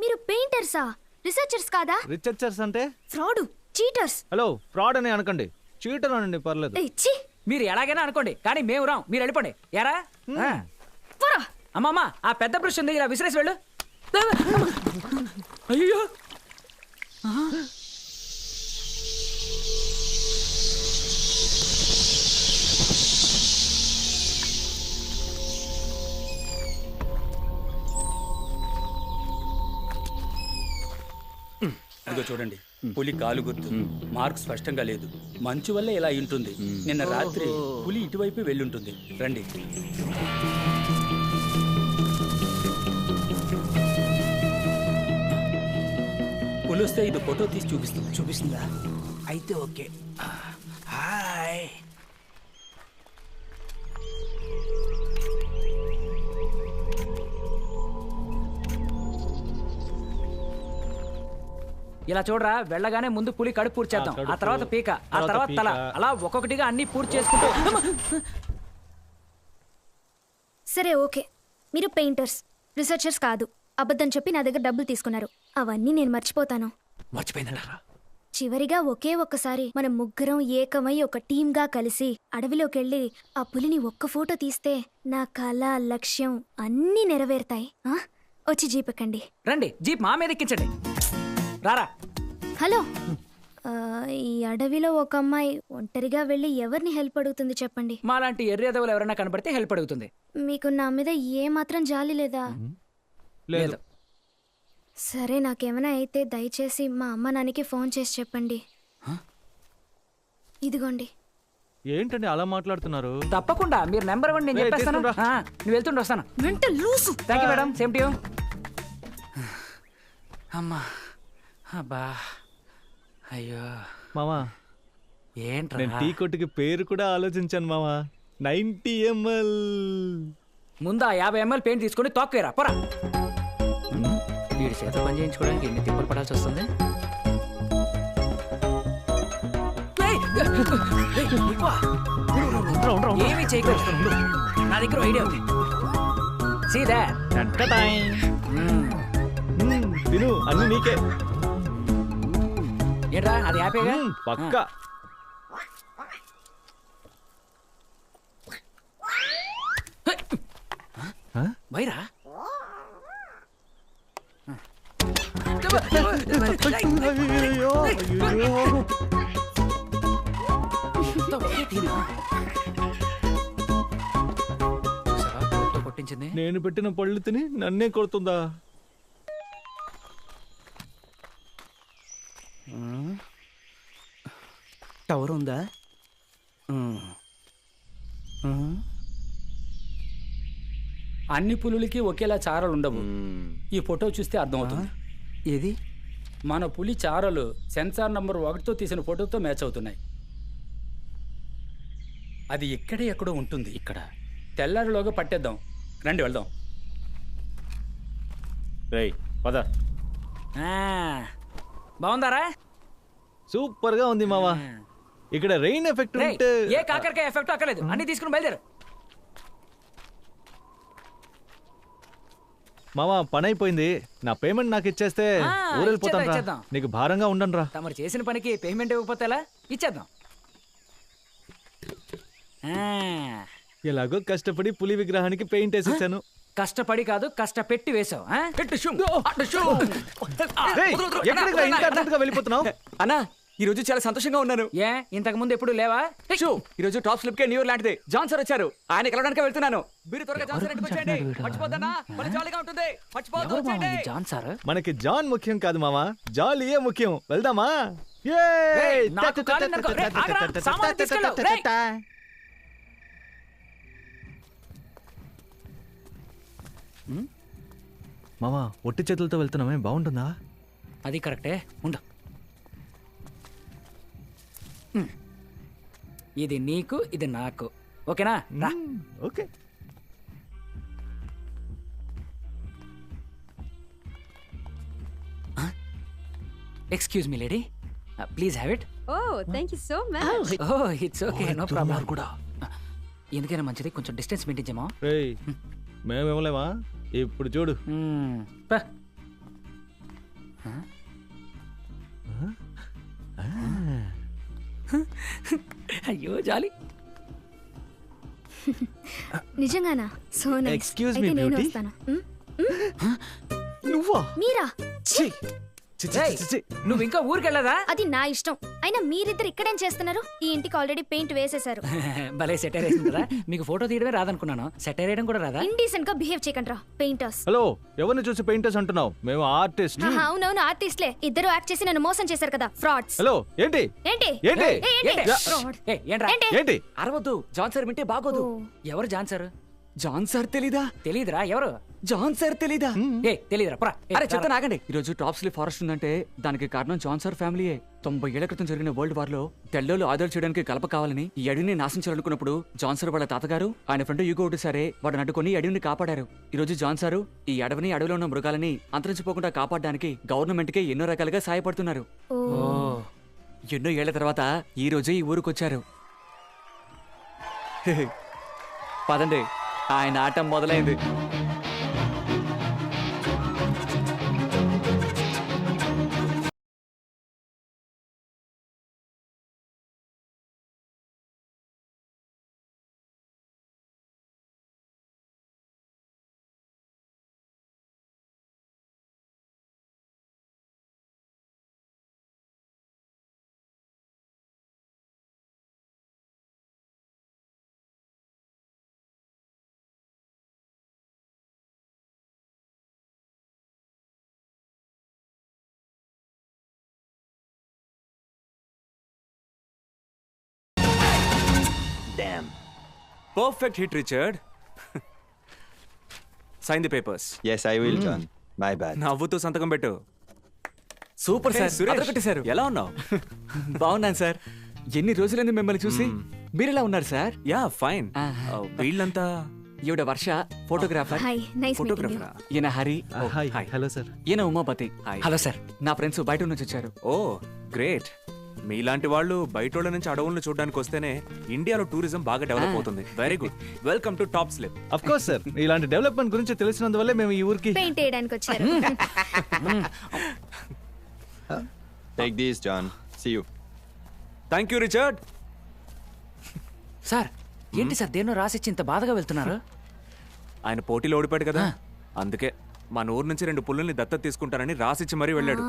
మీరు పెయింటర్సా, రీసెర్చర్స్ కాదా? రీసెర్చర్స్ అంటే ఫ్రాడ్, చీటర్స్. హలో, ఫ్రాడ్ అని అనకండి, చీటర్ అనండి, పర్లేదు. మీరు ఎలాగైనా అనుకోండి, కానీ మేము రాం. మీరు వెళ్ళిపోండి. ఎరా అమ్మమ్మ, ఆ పెద్ద బ్రష్ ఉంది, ఇలా విసిరేసి వెళ్ళు. అయ్యో, ఇదిగో చూడండి, పులి కాలు గుర్తు, మార్క్ స్పష్టంగా లేదు. మంచు వల్ల ఇలా ఉంటుంది. నిన్న రాత్రి పులి ఇటువైపు వెళ్ళుంటుంది. రండి. పులి వస్తే ఇది ఫోటో తీసి చూపిస్తుందా? అయితే ఓకే. హాయ్. ఇలా చూడరా, వెళ్ళగానే ముందు పులి కడుపు పూర్తి చేద్దాం, ఆ తర్వాత పీక, ఆ తర్వాత తల, అలా ఒక్కొక్కటిగా అన్ని పూర్తి చేసుకుంటూ. సరే ఓకే, మీరు పెయింటర్స్, రీసెర్చర్స్ కాదు. అబద్ధం చెప్పి నా దగ్గర డబ్బులు తీసుకున్నారు. అవన్నీ నేను మర్చిపోతాను. మర్చిపోయిందంటారా? చివరిగా ఒకే ఒక్కసారి మనం ముగ్గురం ఏకమై ఒక టీమ్గా కలిసి అడవిలోకి వెళ్ళి ఆ పులిని ఒక్క ఫోటో తీస్తే నా కళ, లక్ష్యం అన్నీ నెరవేరుతాయి. వచ్చి జీప్ ఎక్కండి. రండి, జీప్ మా మీద ఎక్కించండి. రారా. హలో, ఈ అడవిలో ఒక అమ్మాయి ఒంటరిగా వెళ్ళి ఎవరిని హెల్ప్ అడుగుతుంది చెప్పండి? మాలాంటి ఎర్రేదవులు ఎవరైనా కనబడితే హెల్ప్ అడుగుతుంది. మీకు నా మీద ఏ మాత్రం జాలి లేదా? లేదు. సరే, నాకేమైనా అయితే దయచేసి మా అమ్మ నాన్నకి ఫోన్ చేసి చెప్పండి. ఇదిగోండి. ఏంటండి అలా మాట్లాడుతున్నారు? తప్పకుండా, మీరు నెంబర్ ఇవ్వండి, నేను చెప్పేస్తాను. నువ్వు వెళ్తుండే వస్తాను. Thank you madam, same to you. అమ్మా, అబ్బా, అయ్యో మామా, ఏంట్రా? నేను టీ కొట్టుకి పేరు కూడా ఆలోచించాను మామా. 90 ml. ముందు 50 ml పెయింట్ తీసుకొని తోక్కేరా పోరా. వీడి చేత పని చేయించుకోవడానికి ఎన్ని తిప్పలు పడాల్సి వస్తుంది. ఏమీ చేయకూడదు, నా దగ్గర ఐడియా ఉంది. See that? తిను, అన్ని నీకే. ఏంట్రా అది హ్యాపీగా? పక్కా. వైరా కొట్టించింది. నేను పెట్టిన పళ్ళు తిని నన్నే కొడుతుందా? టవర్ ఉందా? అన్ని పులులకి ఒకేలా చారలు ఉండవు. ఈ ఫోటో చూస్తే అర్థమవుతుంది. ఏది? మన పులి చారలు సెన్సార్ నంబర్ 1తో తీసిన ఫోటోతో మ్యాచ్ అవుతున్నాయి. అది ఇక్కడే ఎక్కడో ఉంటుంది. ఇక్కడ తెల్లారిలోగా పట్టేద్దాం, రండి వెళ్దాం. పద. బాగుందారా? సూపర్ గా ఉంది మావా. ఇక్కడ రెయిన్ ఎఫెక్ట్ ఉంటే ఏ కాకరకాయ ఎఫెక్ట్ అక్కర్లేదు, అన్ని తీసుకుని బయలుదేరు. మావా, పని అయిపోయింది. నా పేమెంట్ నాకు ఇచ్చేస్తే ఊరెళ్ళిపోతాను రా. ఇచ్చేద్దాం. నీకు భారంగా ఉండను రా. తమరు చేసిన పనికి పేమెంట్ ఇవ్వకపోతే ఎలా? ఇచ్చేద్దాం. ఎలాగో కష్టపడి పులి విగ్రహానికి పెయింట్ వేసి ఇచ్చాను. కష్టపడి కాదు, కష్టపెట్టి వేసావు. వెళ్ళిపోతున్నావు అన్నా? ఈ రోజు చాలా సంతోషంగా ఉన్నాను. ఏ ఇంతకు ముందు ఎప్పుడు లేవా? ఈ రోజు టాప్ స్లిప్ కే న్యూ ఇయర్ లాంటిది. జాన్ సార్ వచ్చారు, ఆయన కలవడానికి వెళ్తున్నాను. మీరు త్వరగా జాన్ సార్ ఇంటికి వచ్చేయండి. మర్చిపోతానా? భలే జాలీగా ఉంటుంది. మర్చిపోతాను. John sir? మనకి జాన్ ముఖ్యం కాదు మామా, జాలీయే ముఖ్యం. వెళ్దామా? మామా, ఒట్టి చేతులతో వెళ్తున్నామే, బాగుంటుందా? అది కరెక్టే, ఉండు. ఇది నీకు, ఇది నాకు. ఓకేనా? Okay. Excuse me lady, please have it. Thank you so much. It's okay, no problem. కూడా ఎందుకైనా మంచిది, కొంచెం డిస్టెన్స్ మెయింటైన్ చేయమా. మేము ఇవ్వలేమా? ఇప్పుడు చూడు. అయ్యో జాలి. నిజంగానా? So nice. ఎక్స్క్యూజ్ మీ నేను బ్యూటీ. వస్తాను. నువ్వా? మీరా? నువ్వు ఇంకా ఊరికెళ్ళదా? అది నా ఇష్టం. అయినా మీరిద్దరు ఇక్కడేం చేస్తున్నారు? ఈ ఇంటికి ఆల్రెడీ పెయింట్ వేసేశారు. భలే సెటైర్ వేసిందిరా. మీకు ఫోటో తీయడమే రాదనుకున్నాను, సెటైర్ వేయడం కూడా రాదా? ఇండీసెంట్ గా బిహేవ్ చేయకండి పెయింటర్స్. హలో, ఎవరిని చూసి పెయింటర్స్ అంటున్నావు? మేము ఆర్టిస్ట్. అవునవును, ఆర్టిస్ట్లే. ఇద్దరు యాక్ట్ చేసి నన్ను మోసం చేశారు కదా, ఫ్రాడ్స్. హలో, ఏంటి ఏంటి ఏంటి ఏంటి? ఏంటి? ఏంటి? అరవద్దు, జాన్ సార్ వింటే బాగోదు. ఎవరు జాన్ సార్? జాన్ సార్ తెలీదా? తెలీదురా ఎవరు? జాన్ సార్ తెలీదా? తెలీదురా పరా. అరే చెప్తా నాగండి. ఈ రోజు టాప్ స్లిప్ ఫారెస్ట్ ఉందంటే దానికి కారణం జాన్ సార్ ఫ్యామిలీయే. 90 ఏళ్ల క్రితం జరిగిన వరల్డ్ వార్ లో తెల్లోళ్ళు ఆదోళన చేయడానికి కలప కావాలని ఈ అడవిని నాశనం చేయాలనుకున్నప్పుడు జాన్ సార్ వాళ్ళ తాతగారు ఆయన ఫ్రెండ్ యూగో సరే వాడు అడ్డుకొని ఈ అడవిని కాపాడారు. ఈ రోజు జాన్ సారు ఈ అడవిలో ఉన్న మృగాలని అంతరించిపోకుండా కాపాడడానికి గవర్నమెంట్ కి ఎన్నో రకాలుగా సహాయపడుతున్నారు. ఎన్నో ఏళ్ల తర్వాత ఈ రోజే ఈ ఊరికి వచ్చారు. పదండి, ఆయన ఆట మొదలైంది. Damn. Perfect hit, Richard. Sign the papers. Yes, I will, John. My bad. నవ్వుతూ సంతకం పెట్టు. సూపర్ సార్, సురేష్ ఎలా ఉన్నావు? బాగున్నాను సార్. ఎన్ని రోజులైంది మిమ్మల్ని చూసి. మీరు ఎలా ఉన్నారు సార్? Yeah fine. వీళ్ళంతా ఈవిడ Varsha photographer. Hi, nice meeting you. ఈయన హరి. హాయ్. Hello sir. ఈయన ఉమాపతి. Hello sir. నా ఫ్రెండ్స్ బయట నుంచి వచ్చారు. Oh great. మీలాంటి వాళ్ళు బయటోళ్ళ నుంచి అడవులను చూడడానికి వస్తేనే ఇండియాలో టూరిజం బాగా డెవలప్ అవుతుంది. Very good. Welcome to top slip. Of course sir, ఇలాంటి డెవలప్మెంట్ గురించి తెలిసినందువల్లే మేము ఈ ఊరికి పెయింట్ వేయడానికి వచ్చారు. Take these, John. See you. Thank you Richard. Sir ఏంటి సార్ దేన్నో రాసిచ్చి ఇంత బాధగా వెళ్తున్నారు? ఆయన పోటీలో ఓడిపాడు కదా, అందుకే మన ఊరు నుంచి 2 పుల్లుల్ని దత్తత తీసుకుంటానని రాసిచ్చి మరీ వెళ్ళాడు.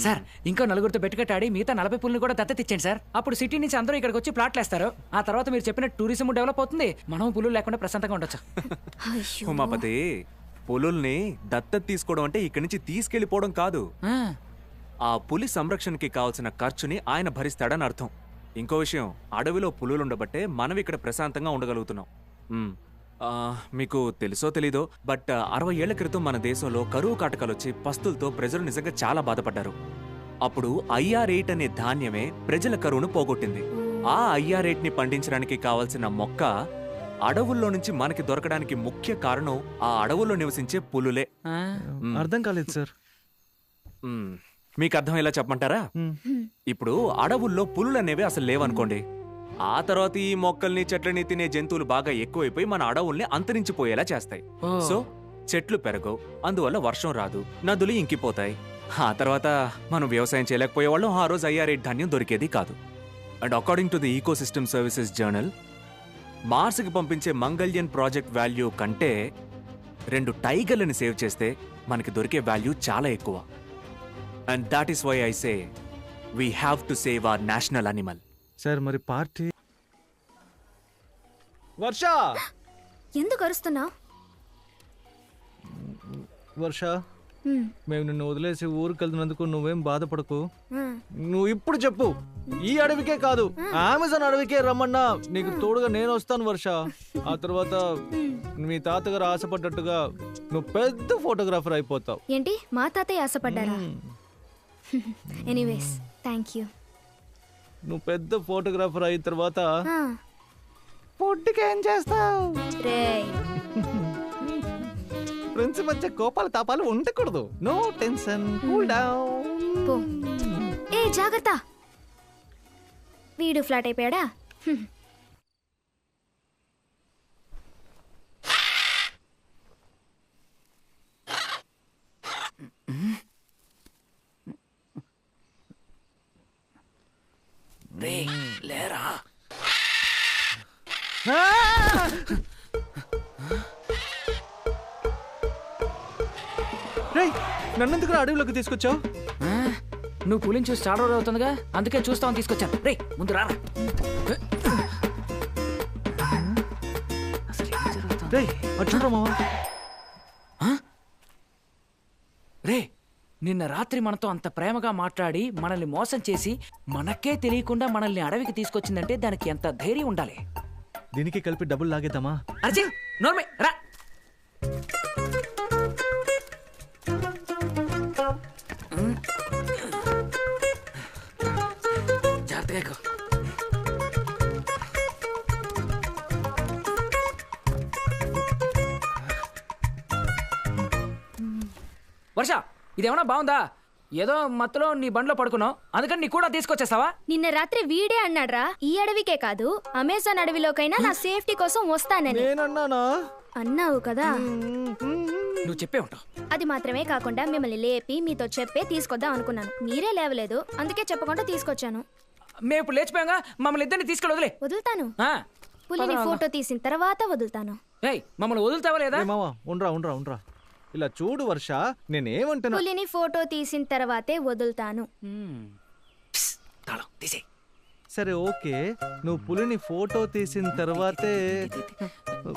సార్ ఇంకో 4గురితో పెట్టుకట్టాడి మిగతా 40 పుల్లని కూడా దత్తత ఇచ్చాను సార్. అప్పుడు సిటీ నుంచి అందరూ ఇక్కడికి వచ్చి ప్లాట్లు వేస్తారు. ఆ తర్వాత మీరు చెప్పిన టూరిజం డెవలప్ అవుతుంది. మనం పుల్లు లేకుండా ప్రశాంతంగా ఉండొచ్చు. ఉమాపతి, పులుల్ని దత్తత తీసుకోవడం అంటే ఇక్కడి నుంచి తీసుకెళ్లిపోవడం కాదు. ఆ పులి సంరక్షణకి కావాల్సిన ఖర్చుని ఆయన భరిస్తాడని అర్థం. ఇంకో విషయం, అడవిలో పులులు ఉండబట్టే మనం ఇక్కడ ప్రశాంతంగా ఉండగలుగుతున్నాం. మీకు తెలుసో తెలీదో, బట్ 60 ఏళ్ల క్రితం మన దేశంలో కరువు కాటకాలు వచ్చి పస్తులతో ప్రజలు నిజంగా చాలా బాధపడ్డారు. అప్పుడు IR8 అనే ధాన్యమే ప్రజల కరువును పోగొట్టింది. ఆ IR8ని పండించడానికి కావాల్సిన మొక్క అడవుల్లో నుంచి మనకి దొరకడానికి ముఖ్య కారణం ఆ అడవుల్లో నివసించే పులులే. అర్థం కాలేదు సార్. మీకు అర్థం ఎలా చెప్పమంటారా? ఇప్పుడు అడవుల్లో పులులు అనేవి అసలు లేవనుకోండి. ఆ తర్వాత ఈ మొక్కల్ని చెట్లని తినే జంతువులు బాగా ఎక్కువైపోయి మన అడవుల్ని అంతరించిపోయేలా చేస్తాయి. సో చెట్లు పెరగవు, అందువల్ల వర్షం రాదు, నదులు ఇంకిపోతాయి. ఆ తర్వాత మనం వ్యవసాయం చేయలేకపోయేవాళ్ళం. ఆ రోజు IR8 ధాన్యం దొరికేది కాదు. And according to the ecosystem services journal, మార్స్కి పంపించే మంగళ్యన్ ప్రాజెక్ట్ వాల్యూ కంటే 2 టైగర్లని సేవ్ చేస్తే మనకి దొరికే వాల్యూ చాలా ఎక్కువ. And that is why I say we have to save our national animal. Sir మరి పార్టీ. వర్ష, ఎందుకు అరుస్తున్నావు? వర్ష, మేము నిన్ను వదిలేసి ఊరికి వెళ్తున్నందుకు నువ్వేం బాధపడకు. నువ్వు ఇప్పుడు చెప్పు, ఈ అడవికే కాదు అమెజాన్ అడవికే రమ్మన్నా నీకు తోడుగా నేను వస్తాను వర్ష. ఆ తర్వాత మీ తాతగారు ఆశపడ్డట్టుగా నువ్వు పెద్ద ఫోటోగ్రాఫర్ అయిపోతావు. ఏంటి మా తాతయ్య ఆశపడ్డారా? Anyways thank you. నువ్వు పెద్ద ఫోటోగ్రాఫర్ అయిన తర్వాత ఫుడ్కి ఏం చేస్తావు? ఫ్రెండ్స్ మధ్య కోపాలు తాపాలు ఉండకూడదు. No tension, cool down. ఏ జాగ్రత్త, వీడు ఫ్లాట్ అయిపోయాడా? లేరా నన్నెందుకు అడవిలోకి తీసుకొచ్చావు? నువ్వు పులిని చూసి చాలా రోజులు అవుతుందిగా, అందుకే చూస్తామని తీసుకొచ్చాను. రే ముందు రారా. రే నిన్న రాత్రి మనతో అంత ప్రేమగా మాట్లాడి మనల్ని మోసం చేసి మనకే తెలియకుండా మనల్ని అడవికి తీసుకొచ్చిందంటే దానికి ఎంత ధైర్యం ఉండాలి. దీనికి కలిపి డబ్బులు లాగేద్దామా? అర్జీ నోర్మే రా. జాగ్రత్తగా ఎక్కు. వర్ష ఇదేమన్నా బాగుందా? ఏదో మత్తులో నీ బండ్లో పడుకున్నావు, అందుకని నీ కూడా తీసుకొచ్చేస్తావా? నిన్న రాత్రి వీడే అన్నాడ్రా, ఈ అడవికే కాదు అమెజాన్ అడవిలోకైనా నా సేఫ్టీ కోసం వస్తానని. నేనన్నానా? అన్నావు కదా. నువ్వు చెప్పే ఉంటావు. అది మాత్రమే కాకుండా మిమ్మల్ని లేపి మీతో చెప్పే తీసుకొద్దాం అనుకున్నాను. మీరే లేవలేదు, అందుకే చెప్పకుండా తీసుకొచ్చాను. మేము ఇప్పుడు లేచిపోయాగా, మమ్మల్ని ఇద్దరిని తీసుకెళ్ళి వదిలే. వదులుతాను. పులిని ఫోటో తీసిన తర్వాత వదులుతాను. ఏయ్ మమ్మల్ని వదులుతావా లేదా? మావా ఉండ్రా. ఇలా చూడు వర్ష, నేనేమంటున్నా. పులిని ఫోటో తీసిన తర్వాతే వదులుతాను. సరే ఓకే, నువ్వు పులిని ఫోటో తీసిన తర్వాతే.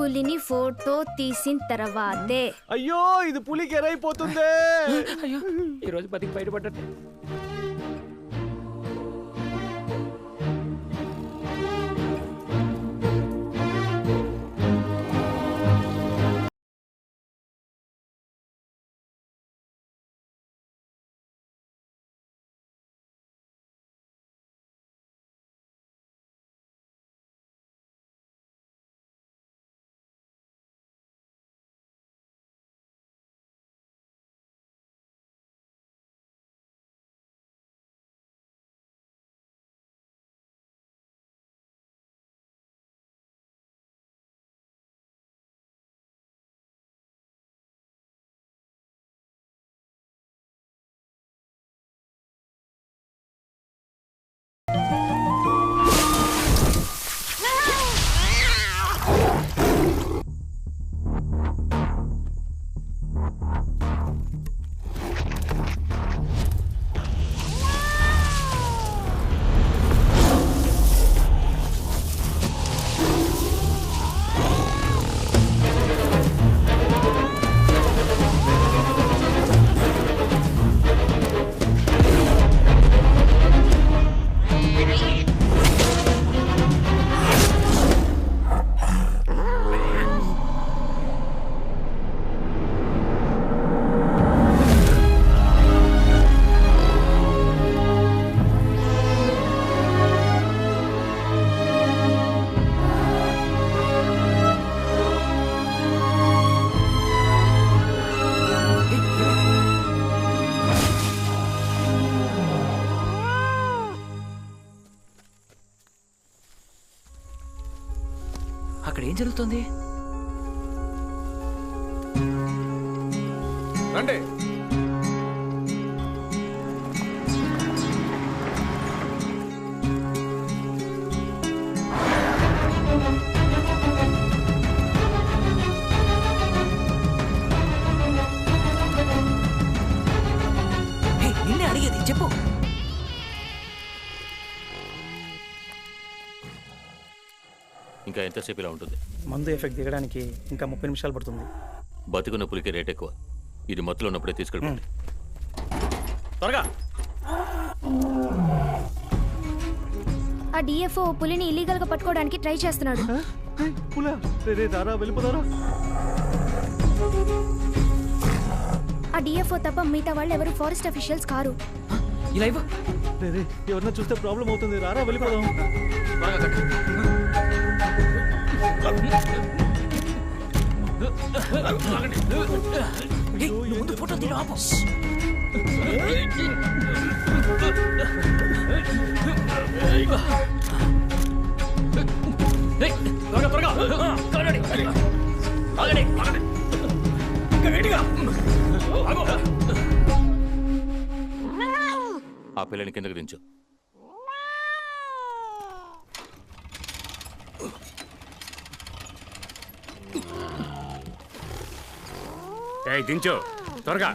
పులిని ఫోటో తీసిన తర్వాతే. అయ్యో ఇది పులికి ఎరైపోతుంది. అయ్యో ఈరోజు బతికి బయటపడ్డట్టు. అక్కడ ఏం జరుగుతుంది? రండి. నిన్నే అడిగేది, చెప్పు. ఇంకా ఎంతసేపు ఇలా ఉంటుంది? మందు ఎఫెక్ట్ దిగడానికి ఇంకా 30 నిమిషాలు పడుతుంది. బతుకున్న పులికి రేట్ ఎక్కువ. ఇది మత్తులో ఉన్నప్పుడే తీసుకెళ్ళిపోండి. త్వరగా. ఆ డిఎఫ్ఓ పులిని ఇల్లీగల్ గా పట్టుకోవడానికి ట్రై చేస్తున్నాడు. ఆ డిఎఫ్ఓ తప్ప మిగతా వాళ్ళు ఎవరు ఫారెస్ట్ అఫీషియల్స్ కారు. ఇలా ఇవ్వు. ఎవరన్నా చూస్తే ప్రాబ్లం అవుతుంది. రారా వెళ్ళిపోదాం. ముందు ఫోటో తీరు ఆపు. ఆ పిల్లని కిందకి దించు. దించు త్వరగా.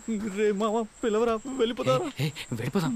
రే మామ పిలవరా, వెళ్ళిపోతారా? వెళ్ళిపోదాం.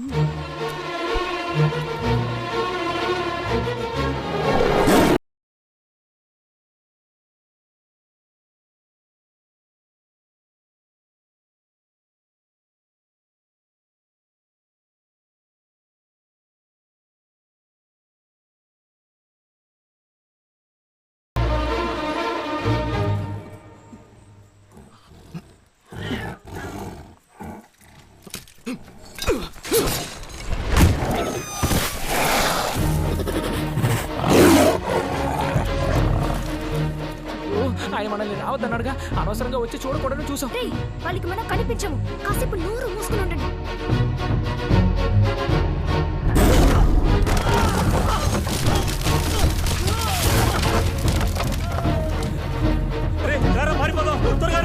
ఆయన మనల్ని రావద్దన్నాడుగా, అనవసరంగా వచ్చి చూడకూడదని చూసాం. వాళ్ళకి మనం కనిపించము. కాసేపు నోరు మూసుకుని ఉండండి. మారిపోదాం, త్వరగా.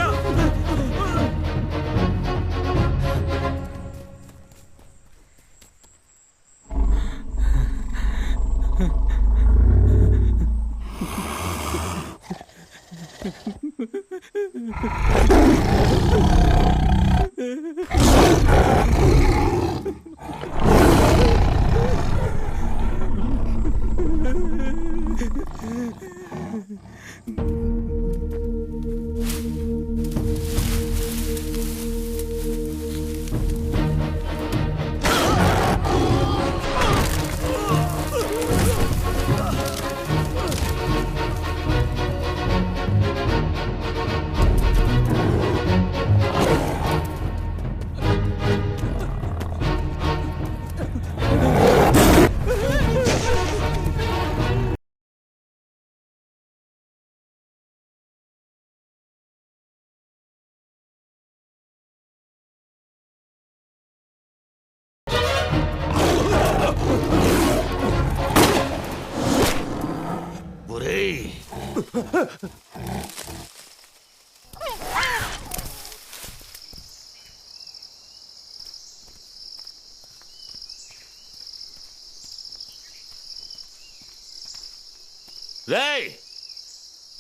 రేయ్,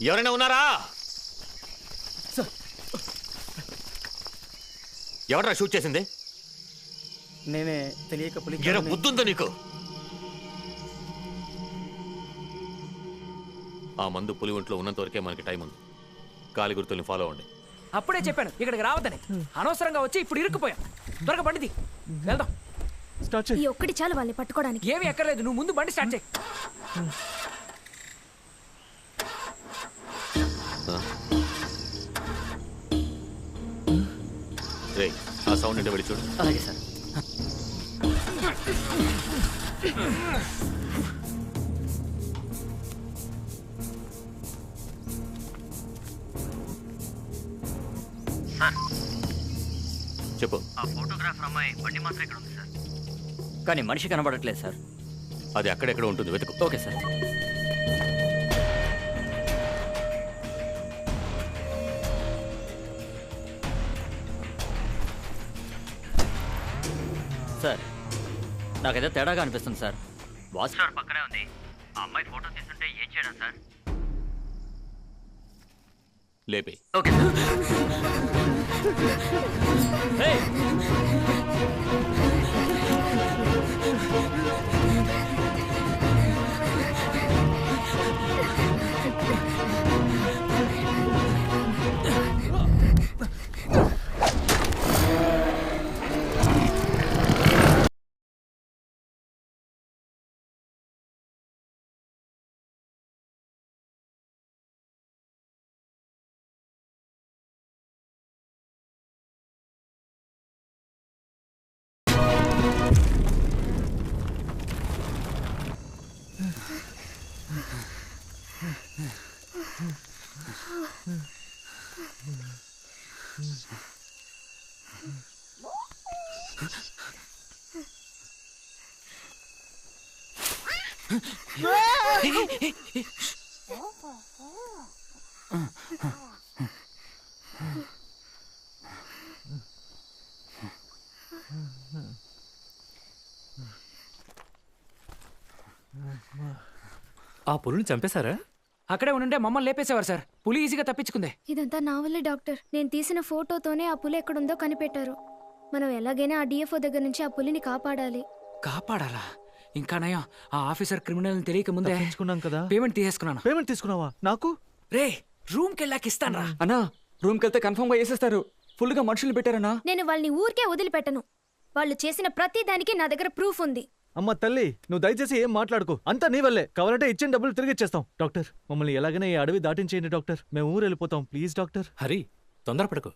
ఎవరైనా ఉన్నారా? ఎవడరా షూట్ చేసింది? నేనే, తెలియక బుద్ధుందో నీకు? ఆ మందు పులి ఒంట్లో ఉన్నంత వరకే మనకి టైం ఉంది. కాలి గుర్తుల్ని ఫాలో అవ్వండి. అప్పుడే చెప్పాను ఇక్కడికి రావద్దని. అనవసరంగా వచ్చి ఇప్పుడు ఇరుక్కుపోయాం. త్వరగా బండిది, వెళ్దాం. ఈ ఒక్కటి చాలు వాళ్ళని పట్టుకోవడానికి. ఏమీ ఎక్కర్లేదు, నువ్వు ముందు బండి స్టార్ట్ చేయి. రేయ్, ఆ సౌండ్ అంటే వెళ్ళి చూడు. అలాగే సార్. చెప్పు. ఆ ఫోటోగ్రాఫర్ అమ్మాయి బండి మాత్రం ఇక్కడ ఉంది సార్, కానీ మనిషి కనబడట్లేదు సార్. అది అక్కడెక్కడ ఉంటుంది, వెతుకు. Okay sir. సార్, నాకేదో తేడాగా అనిపిస్తుంది సార్. వాచ్ టవర్ పక్కనే ఉంది. ఆ అమ్మాయి ఫోటో తీసుంటే ఏం చేయడం సార్? లేపే. Okay sir. ఆ పులిని చంపేశారా? అక్కడే ఉండే మమ్మల్ని లేపేసేవారు సార్. పులి ఈజీగా తప్పించుకుంది. ఇదంతా నా వల్లే డాక్టర్. నేను తీసిన ఫోటోతోనే ఆ పులి ఎక్కడుందో కనిపెట్టారు. మనం ఎలాగైనా ఆ డిఎఫ్ఓ దగ్గర నుంచి ఆ పులిని కాపాడాలి. కాపాడాలా? ఇంకా నయం, ఆ ఆఫీసర్ క్రిమినల్ తెలియక ముందే తీసుకున్నాం కదా. పేమెంట్ తీసేసుకున్నాను. పేమెంట్ తీసుకున్నావా? నాకు రే రూమ్కి వెళ్ళాక ఇస్తాను రా. అన్నా రూమ్కి వెళ్తే కన్ఫర్మ్ గా వేసేస్తారు. ఫుల్ గా మనుషులు పెట్టారన్నా. నేను వాళ్ళని ఊరికే వదిలిపెట్టను. వాళ్ళు చేసిన ప్రతి దానికి నా దగ్గర ప్రూఫ్ ఉంది. అమ్మ తల్లి, నువ్వు దయచేసి ఏం మాట్లాడుకో. అంతా నీ వల్లే. కావాలంటే ఇచ్చిన డబ్బులు తిరిగి ఇచ్చేస్తాం. డాక్టర్, మమ్మల్ని ఎలాగైనా ఈ అడవి దాటించేయండి డాక్టర్. మేము ఊరు వెళ్ళిపోతాం ప్లీజ్ డాక్టర్. హరి, తొందరపడకు.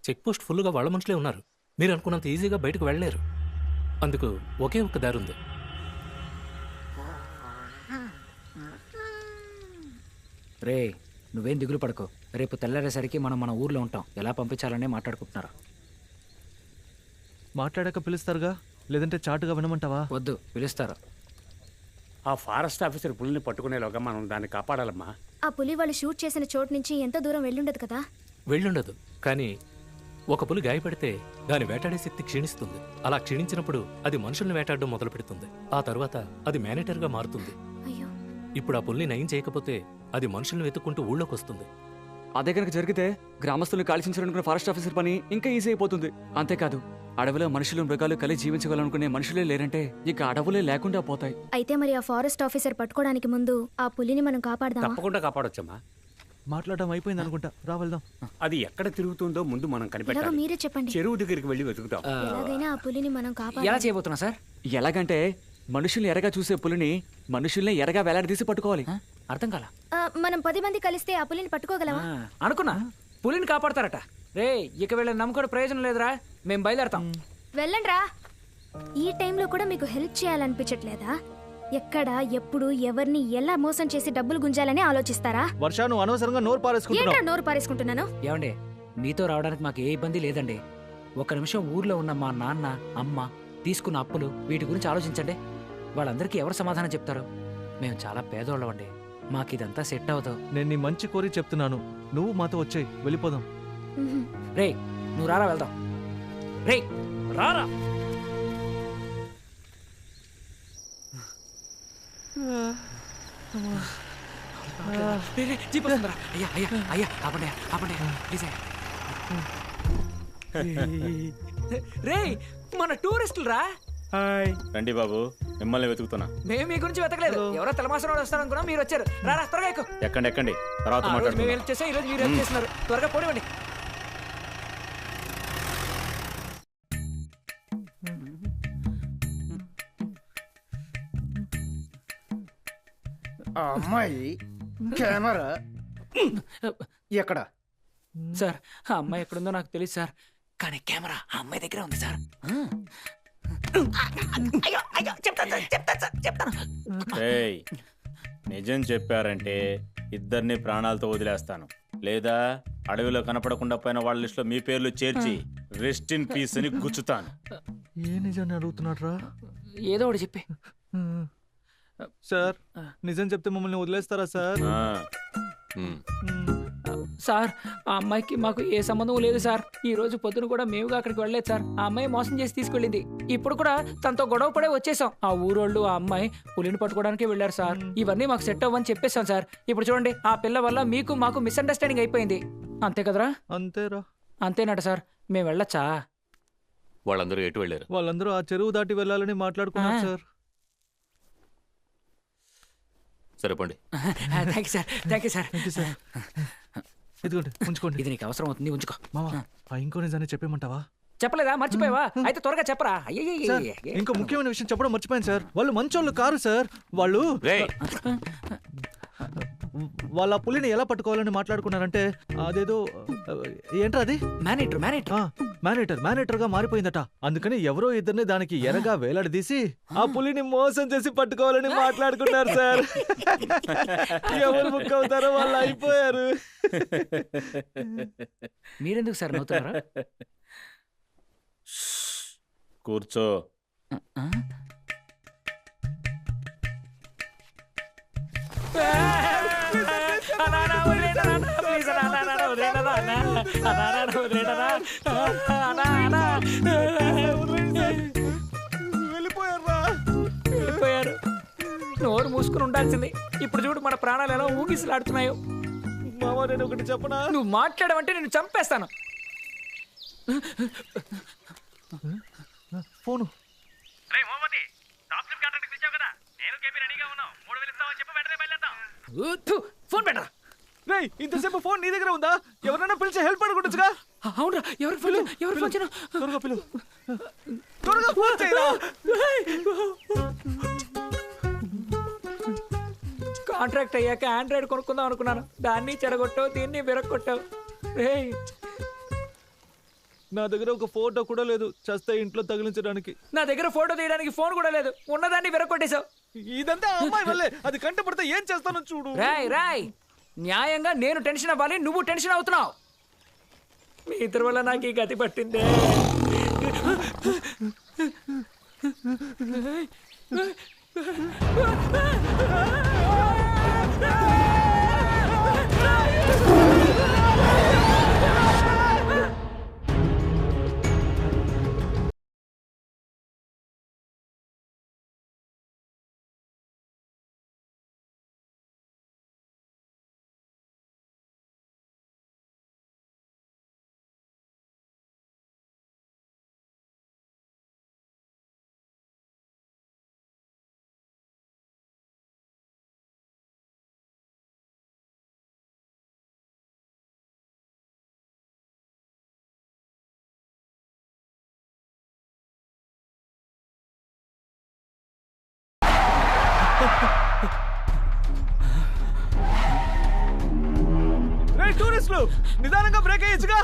చెక్ పోస్ట్ ఫుల్గా వాళ్ళ మనుషులే ఉన్నారు. మీరు అనుకున్నంత ఈజీగా బయటకు వెళ్ళలేరు. అందుకు ఒకే ఒక్క దారి ఉంది. రే నువ్వేం దిగులు పడకు. రేపు తెల్లారేసరికి మనం మన ఊర్లో ఉంటాం. ఎలా పంపించాలనే మాట్లాడుకుంటున్నారు. మాట్లాడాక పిలుస్తారుగా, లేదంటే చాటుగా వినమంటావా? వద్దు, పిలుస్తారు. ఆ ఫారెస్ట్ ఆఫీసర్ పులిని పట్టుకునేలోగా మనం దాన్ని కాపాడాలమ్మా. ఆ పులి వాళ్ళు షూట్ చేసిన చోటు నుంచి ఎంత దూరం వెళ్ళుండదు కదా. వెళ్ళుండదు, కానీ ఒక పులి గాయపడితే దాని వేటాడే శక్తి క్షీణిస్తుంది. అలా క్షీణించినప్పుడు అది మనుషుల్ని వేటాడడం మొదలు పెడుతుంది. ఆ తర్వాత అది మేనేటర్గా మారుతుంది. ఇప్పుడు ఆ పులిని నయం చేయకపోతే అది మనుషుల్ని వెతుక్కుంటూ ఊళ్ళోకి వస్తుంది. అదే కనుక జరిగితే గ్రామస్తులను కాల్చించాలనుకున్న ఫారెస్ట్ ఆఫీసర్ పని ఇంకా ఈజీ అయిపోతుంది. అంతేకాదు, అడవిలో మనుషులు మృగాలు కలిసి జీవించగలనుకునే మనుషులే లేరంటే ఇక అడవులే లేకుండా పోతాయి. అయితే మరి ఆ ఫారెస్ట్ ఆఫీసర్ పట్టుకోవడానికి ముందు ఆ పులిని మనం కాపాడదామా? తప్పకుండా కాపాడొచ్చమ్మా. మాట్లాడడం అయిపోయింది అనుకుంటా. రా వెళ్దాం. అది ఎక్కడ తిరుగుతుందో ముందు మనం ఎలాగో కనిపెట్టాలి. మీరే చెప్పండి. చెరువు దగ్గరికి వెళ్ళి వెతుకుతాం. ఎలాగైనా ఆ పులిని మనం ఎలా కాపాడాలి. చేయబోతున్నా సార్? ఎలాగంటే మనుషుల్ని ఎరగా చూసే పులిని మనుషుల్ని ఎరగా వేలాడదీసి పట్టుకోవాలి. అర్థం కాల. మనం 10 మంది కలిస్తే ఆ పులిని పట్టుకోగలమా? అనుకున్నా పులిని కాపాడతారట. రే ఇక వీళ్ళని నమ్ముకోవడం ప్రయోజనం లేదురా. మేము బయలుదేరతాం. వెళ్ళండ్రా. ఈ టైంలో కూడా మీకు హెల్ప్ చేయాలనిపించట్లేదా? ఎక్కడ ఎప్పుడు ఎవరిని ఎలా మోసం చేసి డబ్బులు గుంజాలని ఆలోచిస్తారా? వర్ష, నువ్వు అనవసరంగా నోరు పారేసుకుంటున్నావు. ఏంట్రా నోరు పారేసుకుంటున్నాను? ఏమండి, మీతో రావడానికి మాకు ఏ ఇబ్బంది లేదండి. ఒక నిమిషం ఊర్లో ఉన్న మా నాన్న అమ్మ తీసుకున్న అప్పులు వీటి గురించి ఆలోచించండి. వాళ్ళందరికీ ఎవరు సమాధానం చెప్తారు? మేము చాలా పేదోళ్ళం అండి. మాకు ఇదంతా సెట్ అవ్వదు. నేను నీ మంచి కోరి చెప్తున్నాను. నువ్వు మాతో వచ్చేయ్, వెళ్ళిపోదాం. రే నువ్వు రారా, వెళ్దాం. రే రారా. జీప్ వస్తుందిరా. అయ్యా అయ్యా అయ్యా ఆపండి ఆపండి ప్లీజ్. రే మన టూరిస్టులు రా. రండి బాబు, మిమ్మల్ని వెతుకుతున్నా. మేము మీ గురించి వెతకలేదు. ఎవరో తెలమాసం వస్తారు అనుకున్నా, మీరు వచ్చారు. రారా త్వరగా ఎక్కు. ఎక్కండి, తర్వాత మేము మాట్లాడుకుందాం. హెల్ప్ చేసాం, ఈరోజు మీరు హెల్ప్ చేస్తున్నారు. త్వరగా పోనివ్వండి. అమ్మాయి కెమెరా ఎక్కడ? సార్ ఆ అమ్మాయి ఎక్కడుందో నాకు తెలియదు సార్, కానీ కెమెరా ఆ అమ్మాయి దగ్గర ఉంది సార్. ఏయ్, నిజం చెప్పారంటే ఇద్దరిని ప్రాణాలతో వదిలేస్తాను, లేదా అడవిలో కనపడకుండా పోయిన వాళ్ళ లిస్టులో మీ పేర్లు చేర్చి రెస్ట్ ఇన్ పీస్ అని గుచ్చుతాను. ఏ నిజాన్ని అడుగుతున్నాడ్రా? ఏదో ఒకటి చెప్పి. సార్, నిజం చెప్తే మమ్మల్ని వదిలేస్తారా సార్? సార్ ఆ అమ్మాయికి మాకు ఏ సంబంధం లేదు సార్. ఈ రోజు పొద్దున కూడా మేముగా అక్కడికి వెళ్ళలేదు సార్. ఆ అమ్మాయి మోసం చేసి తీసుకెళ్ళింది. ఇప్పుడు కూడా తనతో గొడవ పడే వచ్చేసాం. ఆ ఊరోళ్ళు ఆ అమ్మాయి పులిని పట్టుకోవడానికి వెళ్ళారు సార్. ఇవన్నీ మాకు సెట్ అవ్వని చెప్పేశాం సార్. ఇప్పుడు చూడండి, ఆ పిల్ల వల్ల మీకు మాకు మిస్అండర్స్టాండింగ్ అయిపోయింది. అంతే కదరా? అంతేరా. అంతేనట సార్. మేము వెళ్ళొచ్చా? వాళ్ళందరూ ఎటు వెళ్ళారు? వాళ్ళందరూ ఆ చెరువు దాటి వెళ్ళాలని మాట్లాడుకున్నారు సార్. సరేపండి. Thank you sir. ఇదిగోండి, ఉంచుకోండి. ఇది నీకు అవసరం అవుతుంది, ఉంచుకో. మామా, ఆ ఇంకో నిజాన్ని చెప్పేమంటావా? చెప్పలేదా? మర్చిపోయావా? అయితే త్వరగా చెప్పరా. సార్, ఇంకో ముఖ్యమైన విషయం చెప్పడం మర్చిపోయాను సార్. వాళ్ళు మంచోళ్ళు కారు సార్. వాళ్ళు వాళ్ళ పులిని ఎలా పట్టుకోవాలని మాట్లాడుకున్నారంటే అదేదో ఏంట్రా అది? మేనేటర్ గా మారిపోయిందట. అందుకని ఎవరో ఇద్దరిని దానికి ఎరగా వేలాడదీసి ఆ పులిని మోసం చేసి పట్టుకోవాలని మాట్లాడుకున్నారు సార్. ఎవరు బుక్ అవుతారో వాళ్ళు అయిపోయారు. మీరెందుకు సార్ నవ్వుతున్నారా? కూర్చో. వెళ్ళిపోయారు. నోరు మూసుకుని ఉండాల్సింది. ఇప్పుడు చూడు మన ప్రాణాలు ఎలా ఊగిసలాడుతున్నాయో. మామ నేను ఒకటి చెప్పనా? నువ్వు మాట్లాడమంటే నేను చంపేస్తాను. ఫోను. రేయ్ మోమతి, టాప్ స్లిప్ కాంట్రాక్ట్ ఇచ్చావు కదా, నేను కేపీ రెడీగా ఉన్నాం. 3000 ఇస్తావని చెప్పి వెంటనే బయలుదేరదాం. ఫోన్ పెట్టరా. రేయ్ ఇంతసేపు ఫోన్ నీ దగ్గర ఉందా? ఎవరైనా పిలిచి హెల్ప్ అడుగుండొచ్చుగా. అవునరా, ఎవరికి ఫోన్ చేయను? త్వరగా పిలు, త్వరగా ఫోన్ చేయరా. కాంట్రాక్ట్ అయ్యాక ఆండ్రాయిడ్ కొనుక్కుందాం అనుకున్నాను. దాన్ని చెడగొట్టావు, దీన్ని విరగొట్టావు. రేయ్ నా దగ్గర ఒక ఫోటో కూడా లేదు, చస్తే ఇంట్లో తగిలించడానికి. నా దగ్గర ఫోటో తీయడానికి ఫోన్ కూడా లేదు, ఉన్నదాన్ని విరగొట్టేశావు. ఇదంతా అమ్మాయి వల్లే. అది కంట పడితే ఏం చేస్తానో చూడు. రాయ్ న్యాయంగా నేను టెన్షన్ అవ్వాలి, నువ్వు టెన్షన్ అవుతున్నావు. మీ ఇద్దరి వల్ల నాకు ఈ గతి పట్టిందే. రేయ్ టూరిస్టులు, నిదానంగా బ్రేక్ అయ్యొచ్చుగా.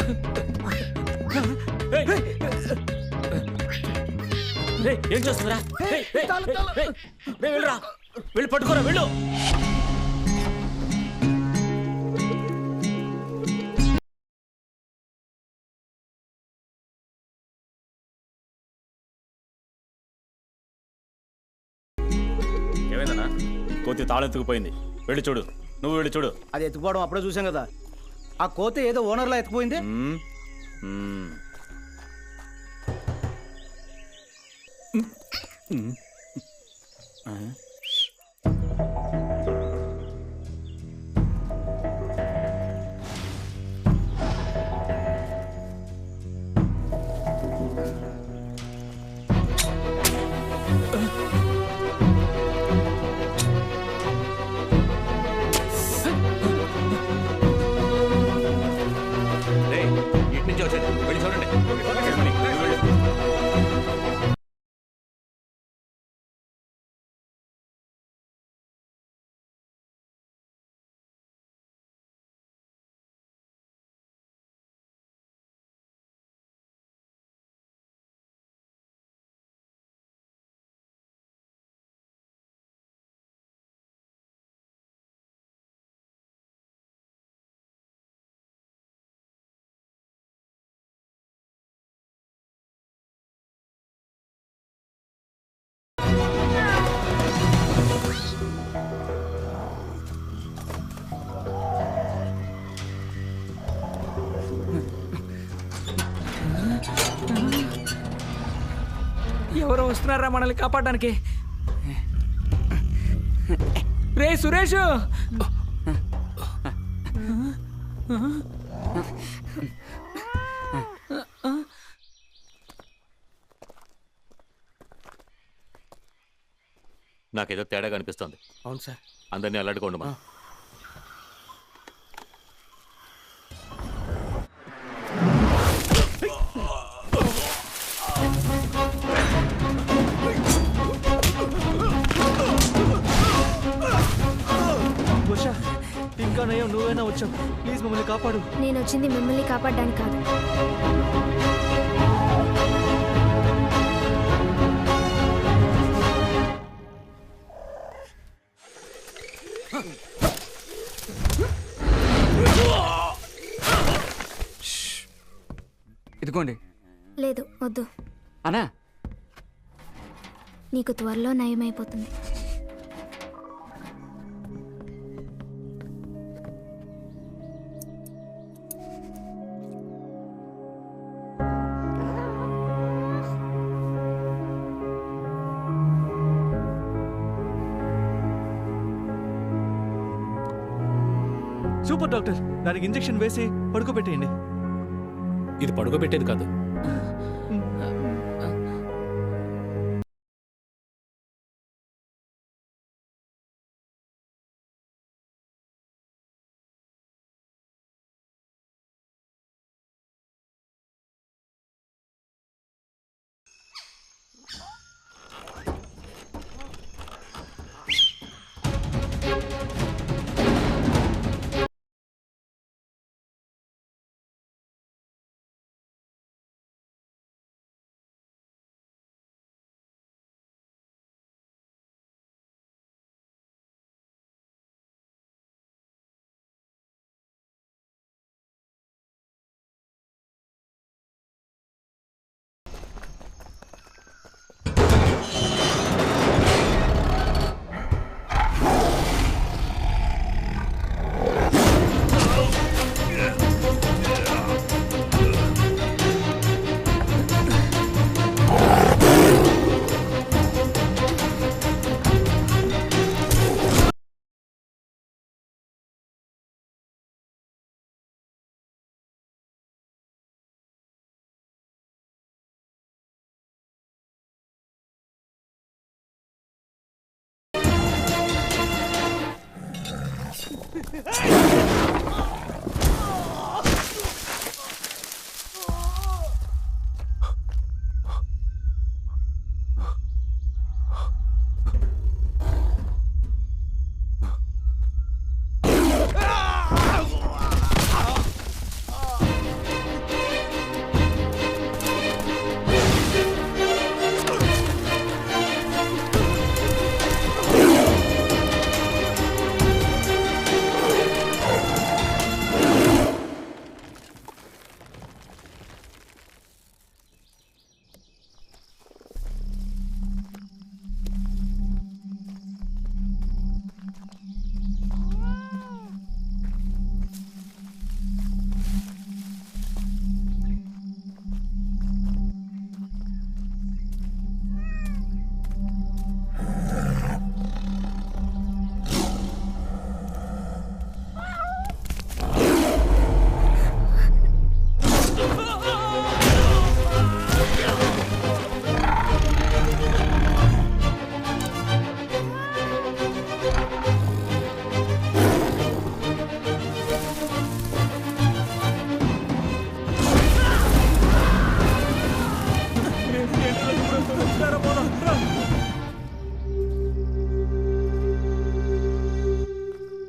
ఏం చేస్తుందిరా? వెళ్ళరా, వెళ్ళి పట్టుకోరా, వెళ్ళు. ఏమైందన్నా? కోతి తాళెత్తుకుపోయింది. వెళ్ళి చూడు, నువ్వు వెళ్ళి చూడు. అది ఎత్తుకుపోవడం అప్పుడే చూసాం కదా. ఆ కోతి ఏదో ఓనర్లా ఎత్తుకుపోయింది. ఇటు నుంచి వచ్చేది, వెళ్ళి చూడండి. ఎవరో వస్తున్నారా మనల్ని కాపాడడానికి. రే సురేష్, నాకేదో తేడాగా అనిపిస్తోంది. అవును సార్. అందరినీ అల్లాడుకోండి మనం. ఇంకా నయం నువ్వైనా వచ్చావు. ప్లీజ్ మమ్మల్ని కాపాడు. నేను వచ్చింది మిమ్మల్ని కాపాడడానికి కాదు. ఇదిగోండి. లేదు వద్దు. అనా నీకు త్వరలో నయమైపోతుంది. సూపర్ డాక్టర్, దానికి ఇంజెక్షన్ వేసి పడుకోబెట్టేయండి. ఇది పడుకోబెట్టేది కాదు.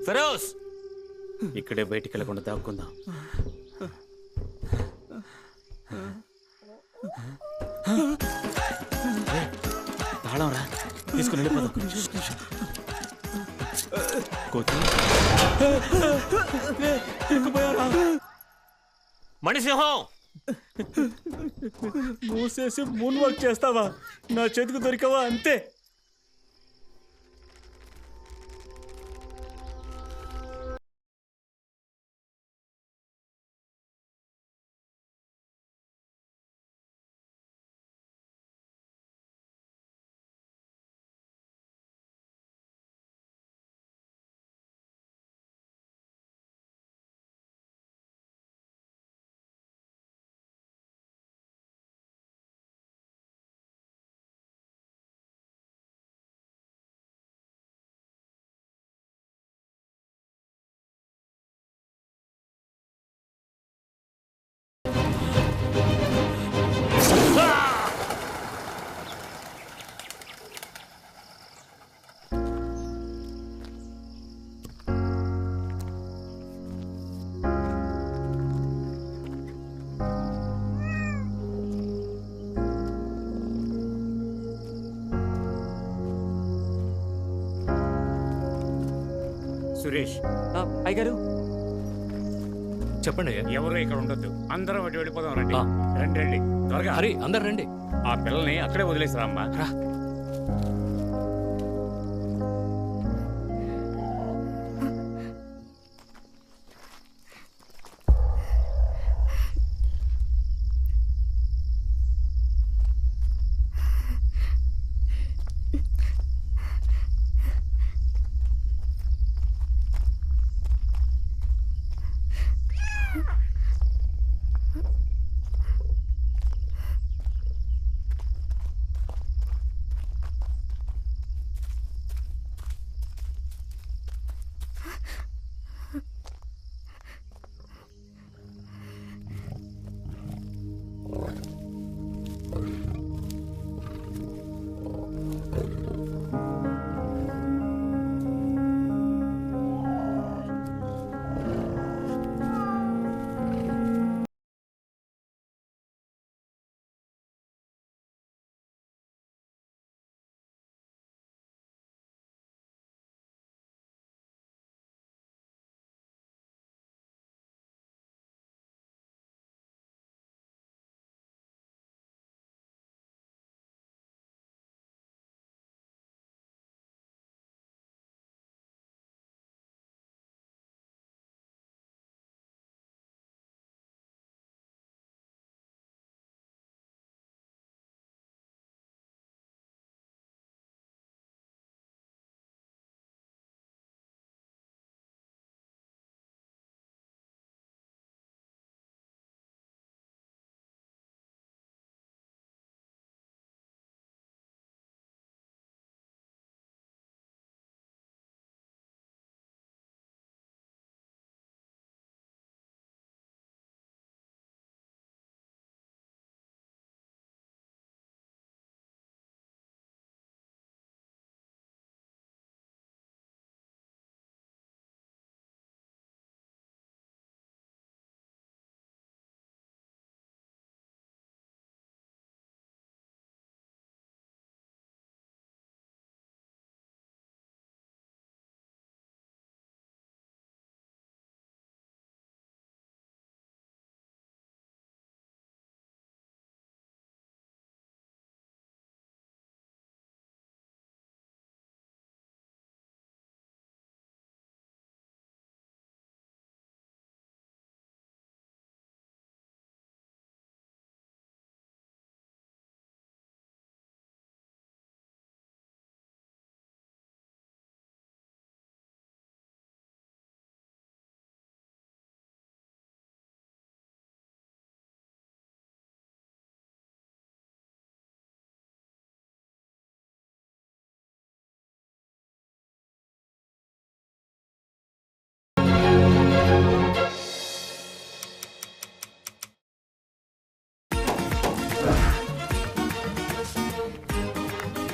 ఫిరోజ్, ఇక్కడే బయటికి వెళ్ళకుండా దాక్కుందాం. తాళం రా, తీసుకుని వెళ్ళిపోదాం. మణిసింహం, మూసేసి మూన్ వాక్ చేస్తావా? నా చేతికి దొరికావా అంతే. సురేష్, అయ్యగారు చెప్పండి. ఎవరు ఇక్కడ ఉండొద్దు, అందరం అటు వెళ్ళిపోదాం. రండి రండి రండి, త్వరగా. హరి, అందరు రండి. ఆ పిల్లల్ని అక్కడే వదిలేసి రామ్మా.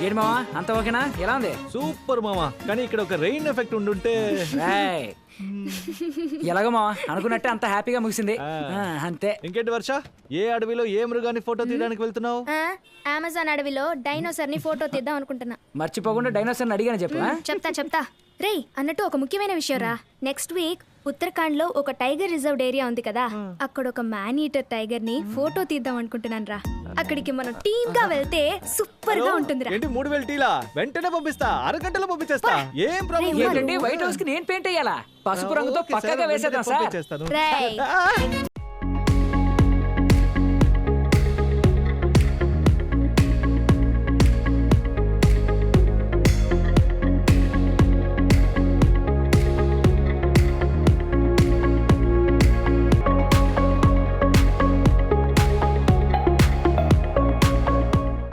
ఏంటి మావా అంత ఓకేనా? ఎలా ఉంది? సూపర్ మామా, కానీ ఇక్కడ ఒక రెయిన్ ఎఫెక్ట్ ఉండుంటే. రేయ్. ఎలాగో మావా అనుకున్నట్టే అంత హ్యాపీగా ముగిసింది. అంతే. ఇంకేంటి వర్ష, ఏ అడవిలో ఏ మృగాన్ని ఫోటో తీయడానికి వెళ్తున్నావు? అమెజాన్ అడవిలో డైనోసార్ ని ఫోటో తీద్దాం అనుకుంటున్నా. మర్చిపోకుండా డైనోసార్ అడిగాను చెప్పు. చెప్తా రేయ్, అన్నట్టు ఒక ముఖ్యమైన విషయం రా. నెక్స్ట్ వీక్ ఉత్తరాఖండ్ లో ఒక టైగర్ రిజర్వ్డ్ ఏరియా ఉంది కదా, అక్కడ ఒక మ్యాన్ ఈటర్ టైగర్ ని ఫోటో తీద్దాం అనుకుంటున్నాను రా. అక్కడికి మనం టీమ్ గా వెళ్తే సూపర్ గా ఉంటుంది. ఏంటి 3000 టీలా? వెంటనే పంపిస్తా, అరగంటలో పంపించేస్తా. ఏం ప్రాబ్లం లేదు. వైట్ హౌస్ కి నేను పెయింట్ అయ్యాలా? పసుపు రంగుతో పక్కగా వేసేద్దాం సార్.